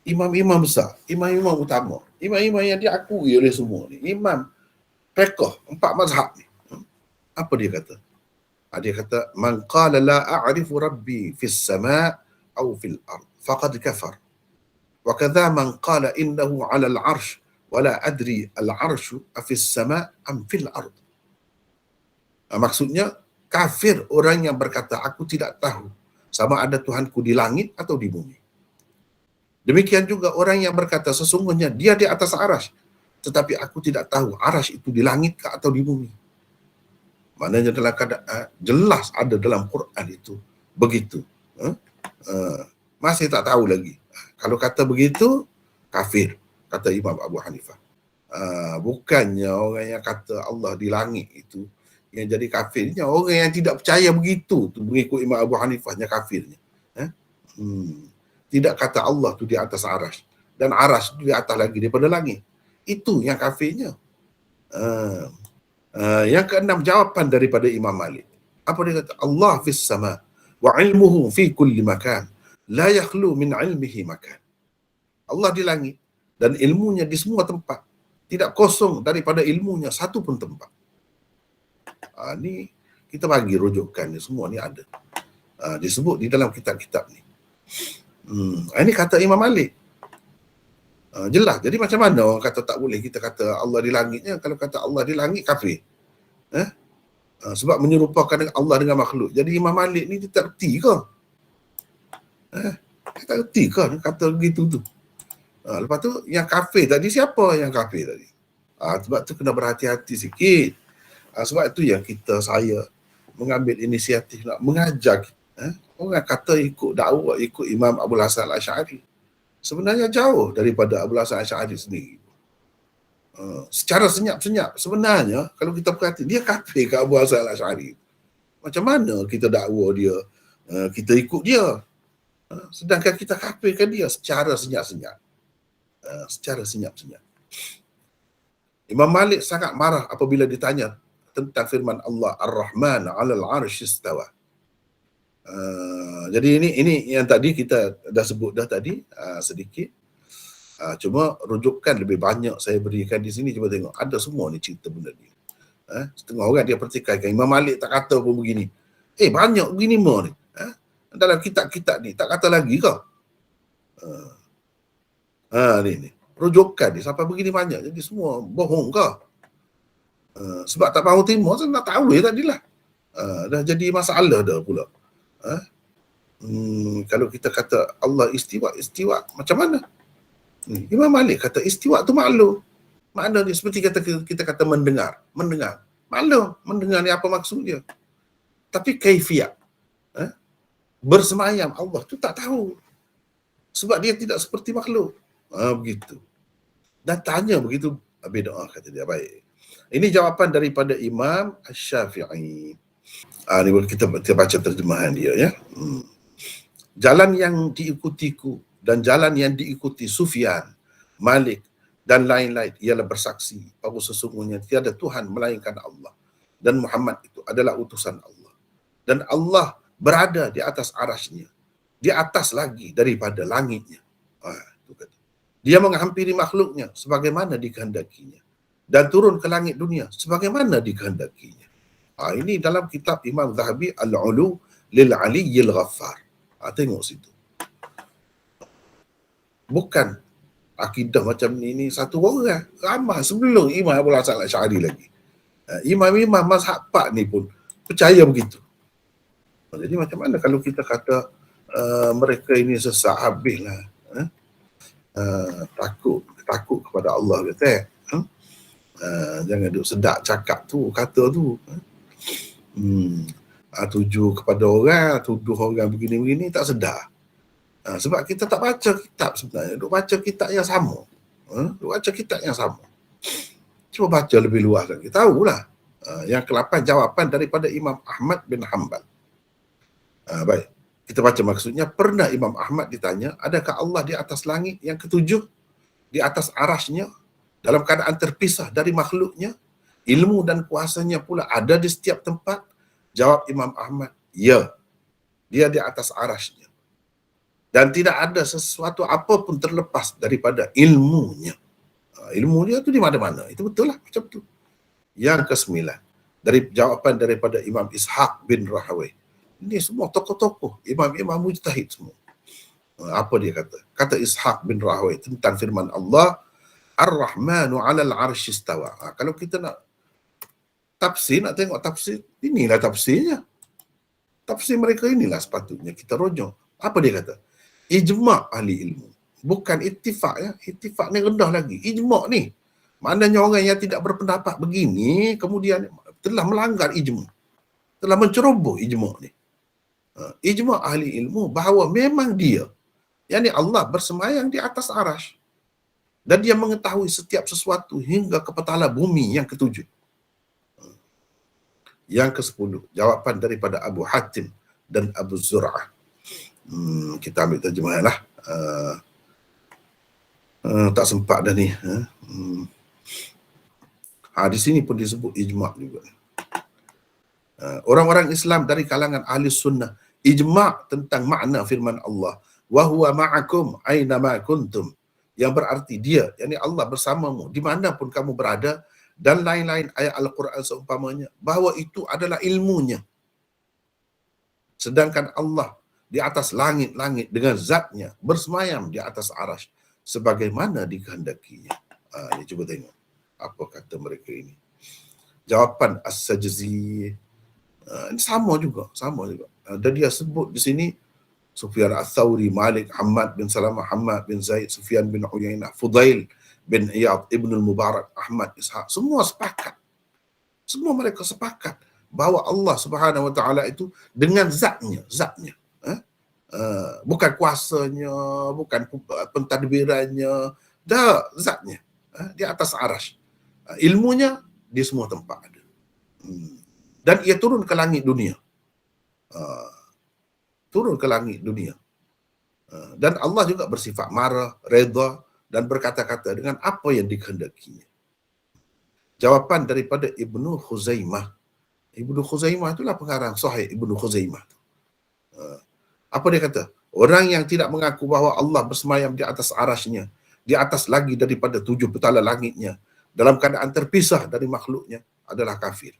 Imam-imam besar, imam-imam utama, imam-imam yang diakui oleh semua ni. Imam fiqh 4 mazhab ni. Apa dia kata? Dia kata, man qala la a'rifu rabbi fis sama' aw fil ard faqad kafar. Wa kadha man qala innahu 'ala al-'arsh wa la adri al-'arshu fis sama' am fil ard. Maksudnya, kafir orang yang berkata, aku tidak tahu sama ada Tuhanku di langit atau di bumi. Demikian juga orang yang berkata, sesungguhnya dia di atas arash. tetapi aku tidak tahu arash itu di langit ke atau di bumi. Maknanya dalam keadaan jelas ada dalam Quran itu begitu. Masih tak tahu lagi. Kalau kata begitu, kafir, kata Imam Abu Hanifah. Bukannya orang yang kata Allah di langit itu yang jadi kafirnya, orang yang tidak percaya begitu tu mengikut Imam Abu Hanifahnya kafirnya. Tidak kata Allah tu di atas arash, dan arash tu di atas lagi daripada langit. Itu yang kafirnya. Yang keenam, jawapan daripada Imam Malik. Apa dia kata? Allah fis sama wa ilmuhu fi kulli makan. La yakhlu min ilmihi makan. Allah di langit dan ilmunya di semua tempat. Tidak kosong daripada ilmunya satu pun tempat. Ni kita bagi rujukan ni, semua ni ada. Disebut di dalam kitab-kitab ni. Ini kata Imam Malik. Jelas. Jadi macam mana orang kata tak boleh kita kata Allah di langitnya? Kalau kata Allah di langit, kafir. Sebab menyerupakan dengan Allah dengan makhluk. Jadi Imam Malik ni dia tak erti ke? Dia tak erti ke kata begitu tu? Lepas tu yang kafir tadi, siapa yang kafir tadi? Sebab tu kena berhati-hati sikit. Sebab itu yang saya mengambil inisiatif nak mengajar. Orang kata ikut dakwah, ikut Imam Abu Hasan Al-Asy'ari. Sebenarnya jauh daripada Abu Hasan Al-Asy'ari sendiri. Secara senyap-senyap, sebenarnya kalau kita perhati, dia kafir ke Abu Hasan Al-Asy'ari. Macam mana kita dakwa dia, kita ikut dia, sedangkan kita kafirkan dia secara senyap-senyap. Imam Malik sangat marah apabila ditanya tentang firman Allah Ar-Rahman 'alal 'arsy istawa. Jadi ini yang tadi kita dah sebut dah tadi sedikit. Cuma rujukan lebih banyak saya berikan di sini. Cuba tengok, ada semua ni cerita benda ni. Setengah orang dia pertikaikan, Imam Malik tak kata pun begini. Banyak begini ni. Dalam kitab-kitab ni tak kata lagi ke? Ni rujukan ni sampai begini banyak. Jadi semua bohong ke? Sebab tak mahu terima, saya nak tahu tadilah. Dah jadi masalah dah pula. Kalau kita kata Allah istiwa macam mana? Imam Malik kata istiwa tu maklum. Makna dia seperti kita kata mendengar. Maklum, mendengar ni apa maksud dia. Tapi kaifiat, bersemayam Allah tu tak tahu. Sebab dia tidak seperti makhluk. Begitu. Dan tanya begitu, bid'ah kata dia. Baik. Ini jawapan daripada Imam Asy-Syafi'i. Ni kita baca terjemahan dia ya. Jalan yang diikutiku dan jalan yang diikuti Sufyan, Malik dan lain-lain ialah bersaksi bahawa sesungguhnya tiada Tuhan melainkan Allah dan Muhammad itu adalah utusan Allah. Dan Allah berada di atas arasy-Nya, di atas lagi daripada langitnya. Itu kata. Dia menghampiri makhluknya sebagaimana dikehendakinya dan turun ke langit dunia sebagaimana dikehendakinya. Ini dalam kitab Imam Zahabi Al-Ulu lil Aliyyil Ghaffar. Tengok situ. Bukan akidah macam ni satu orang. Ramai sebelum Imam Abu Hasan Al-Asy'ari lagi. Imam-imam mazhab 4 ni pun percaya begitu. Jadi macam mana kalau kita kata mereka ini sesat habislah. Takut kepada Allah kata. Jangan duk sedap cakap tu, kata tu. Tuju kepada orang, tuduh orang begini-begini tak sedar. Sebab kita tak baca kitab sebenarnya, duk baca kitab yang sama. Cuba baca lebih luas lagi, tahulah. Yang ke-8 jawapan daripada Imam Ahmad bin Hanbal. Baik, kita baca maksudnya. Pernah Imam Ahmad ditanya, adakah Allah di atas langit yang ke-7, di atas arasy-Nya, dalam keadaan terpisah dari makhluknya, ilmu dan kuasanya pula ada di setiap tempat? Jawab Imam Ahmad, ya, dia di atas arasy-Nya. Dan tidak ada sesuatu apapun terlepas daripada ilmunya. Ilmu dia tu di mana-mana. Itu betul lah, macam tu. Yang ke-9, dari jawapan daripada Imam Ishaq bin Rahawai. Ini semua tokoh-tokoh, imam-imam mujtahid semua. Apa dia kata? Kata Ishaq bin Rahawai tentang firman Allah, Ar-Rahmanu 'alal 'arsy istawa. Kalau kita nak tafsir, nak tengok tafsir, inilah tafsirnya. Tafsir mereka inilah sepatutnya kita rujuk. Apa dia kata? Ijma' ahli ilmu. Bukan ittifaq ya. Ittifaq ni rendah lagi. Ijma' ni. Maknanya orang yang tidak berpendapat begini kemudian telah melanggar ijma', telah menceroboh ijma' ni. Ijma' ahli ilmu bahawa memang dia, yakni Allah bersemayam di atas arasy dan dia mengetahui setiap sesuatu hingga ke petala bumi yang ketujuh. Yang ke-10, jawapan daripada Abu Hatim dan Abu Zur'ah. Kita ambil terjemahan lah. Tak sempat dah ni. Di sini pun disebut ijma' juga. Orang-orang Islam dari kalangan ahli sunnah ijma' tentang makna firman Allah, wa huwa ma'akum aina ma kuntum, yang berarti dia, yakni Allah bersamamu dimanapun kamu berada, dan lain-lain ayat Al-Quran seumpamanya, bahawa itu adalah ilmunya. Sedangkan Allah di atas langit-langit dengan zatnya bersemayam di atas arasy sebagaimana dikehendakinya. Ni cuba tengok apa kata mereka ini. Jawapan As-Sajzi ini sama juga. Dan dia sebut di sini Sufyan Ats-Tsauri, Malik, Hamad bin Salamah, Hamad bin Zaid, Sufyan bin Uyainah, Fudail bin Iyad, Ibnul Mubarak, Ahmad, Ishaq, semua sepakat. Semua mereka sepakat bahawa Allah Subhanahu Wa Taala itu dengan zatnya. Bukan kuasanya, bukan pentadbirannya, dah zatnya di atas arasy. Ilmunya di semua tempat ada. Dan ia turun ke langit dunia. Dan Allah juga bersifat marah, redha dan berkata-kata dengan apa yang dikehendakinya. Jawapan daripada Ibnu Khuzaimah. Ibnu Khuzaimah itulah pengarang Sahih Ibnu Khuzaimah. Apa dia kata? Orang yang tidak mengaku bahawa Allah bersemayam di atas arasy-Nya, di atas lagi daripada 7 petala langitnya, dalam keadaan terpisah dari makhluknya, adalah kafir.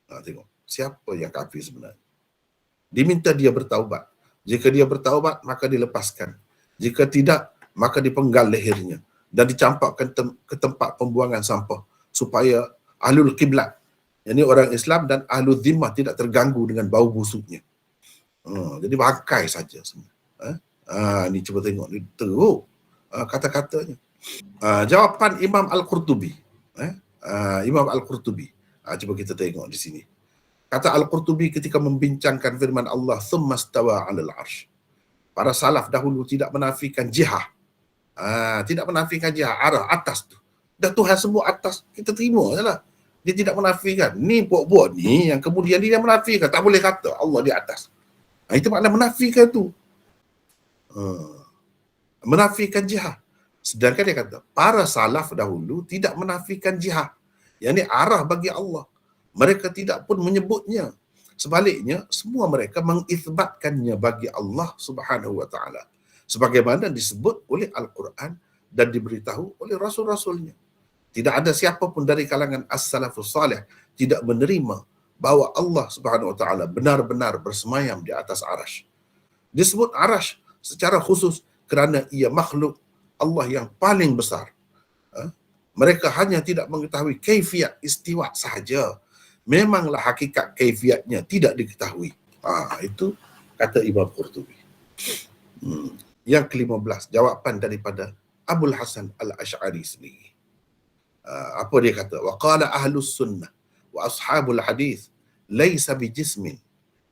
Tengok, siapa yang kafir sebenarnya? Diminta dia bertaubat. Jika dia bertaubat, maka dilepaskan. Jika tidak, maka dipenggal lehernya dan dicampakkan ke tempat pembuangan sampah supaya ahlul kiblat, yakni orang Islam dan ahlul zimmah, tidak terganggu dengan bau busuknya. Jadi bangkai saja semua. Ni cuba tengok ni teruk kata-katanya. Jawapan Imam Al-Qurtubi. Imam Al-Qurtubi. Cuba kita tengok di sini. Kata Al-Qurtubi ketika membincangkan firman Allah, "Tsumma stawa 'alal 'arsy." Para salaf dahulu tidak menafikan jihah. Tidak menafikan jihah, arah atas tu. Dah Tuhan semua atas, kita terima sajalah. Dia tidak menafikan. Ni puak-puak ni yang kemudian dia menafikan, tak boleh kata Allah di atas. Itu makna menafikan tu. Menafikan jihad. Sedangkan dia kata, para salaf dahulu tidak menafikan jihad, yakni arah bagi Allah. Mereka tidak pun menyebutnya. Sebaliknya, semua mereka mengisbatkannya bagi Allah Subhanahu Wa Taala, sebagaimana disebut oleh Al-Quran dan diberitahu oleh Rasul-Rasulnya. Tidak ada siapa pun dari kalangan as-salafus salih tidak menerima bahawa Allah Subhanahu Wa Taala benar-benar bersemayam di atas arasy. Disebut arasy secara khusus kerana ia makhluk Allah yang paling besar. Mereka hanya tidak mengetahui kaifiat istiwa sahaja. Memanglah hakikat kaifiatnya tidak diketahui. Itu kata Imam Qurtubi. Yang ke-15, jawapan daripada Abul Hasan Al-Asy'ari sendiri. Apa dia kata? Wa qala ahlus sunnah wa ashabul hadith laysa bijismin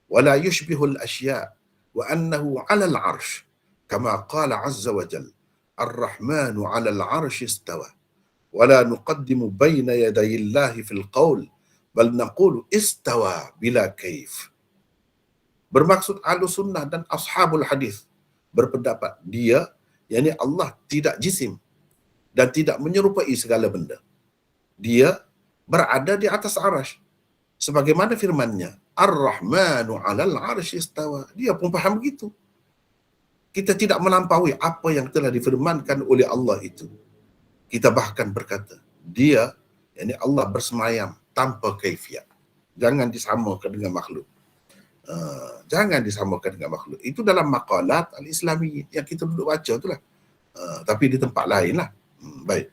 wa la yushbihu al-ashya' wa annahu 'ala al-'arsh kama qala 'azza wa jalla ar-rahmanu 'ala al-'arshi istawa wa la nuqaddimu bayna yaday Allah fil qawl bal naqulu istawa bila kaif. Bermaksud ahlus sunnah dan ashabul hadith berpendapat dia, yakni Allah tidak jisim dan tidak menyerupai segala benda. Dia berada di atas arasy. Sebagaimana firman-Nya, Ar-Rahmanu 'alal 'arsy istawa. Dia pun faham begitu. Kita tidak melampaui apa yang telah difirmankan oleh Allah itu. Kita bahkan berkata, dia, yakni Allah bersemayam tanpa kaifiat. Jangan disamakan dengan makhluk. Jangan disamakan dengan makhluk. Itu dalam maqalat al-Islami yang kita duduk baca itulah. Tapi di tempat lain lah. Baik.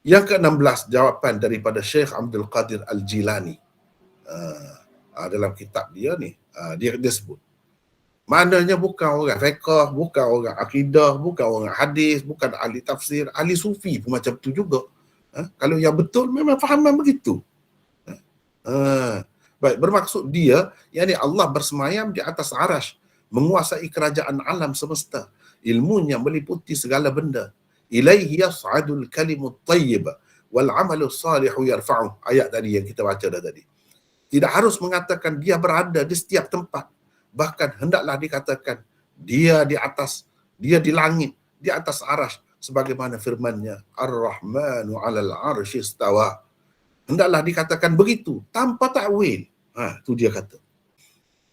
Yang ke-16, jawapan daripada Syekh Abdul Qadir Al-Jilani. Dalam kitab dia ni, dia sebut. Maknanya bukan orang fiqh, bukan orang akidah, bukan orang hadis, bukan ahli tafsir, ahli sufi pun macam tu juga. Kalau yang betul memang fahaman begitu. Baik, bermaksud dia, yakni Allah bersemayam di atas arash, menguasai kerajaan alam semesta. Ilmunya meliputi segala benda. Ilaihi yas'adul kalimut tayyib wal amalu salihu yarfa'uh. Ayat tadi yang kita baca dah tadi. Tidak harus mengatakan dia berada di setiap tempat. Bahkan hendaklah dikatakan dia di atas, dia di langit, di atas arash. Sebagaimana firman-Nya, Ar-Rahmanu 'alal 'arsy istawa. Hendaklah dikatakan begitu tanpa takwil. Itu dia kata.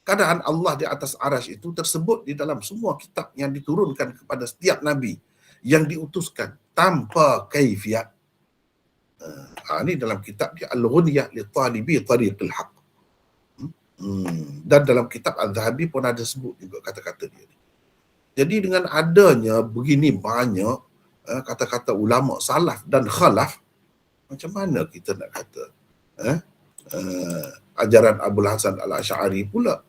Keadaan Allah di atas arash itu tersebut di dalam semua kitab yang diturunkan kepada setiap nabi yang diutuskan tanpa kaifiat. Ini dalam kitab dia Al-Ghunyah li Talibi Tariqil Haq. Dan dalam kitab Al-Zahabi pun ada sebut juga kata-kata dia. Jadi dengan adanya begini banyak kata-kata ulama salaf dan khalaf, macam mana kita nak kata ajaran Abul Hasan Al-Asy'ari pula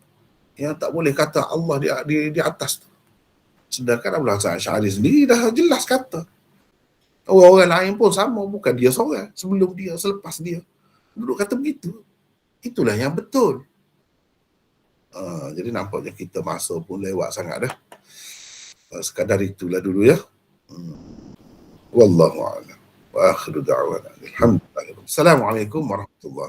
yang tak boleh kata Allah di atas tu. Sedangkan Abul Hasan Al-Asy'ari sendiri dah jelas kata. Orang-orang lain pun sama, bukan dia seorang. Sebelum dia, selepas dia, duduk kata begitu. Itulah yang betul. Jadi nampaknya kita masa pun lewat sangat dah. Sekadar itulah dulu ya. Wallahu a'lam. Wa akhiru da'wana. Alhamdulillah. Assalamualaikum warahmatullahi wabarakatuh.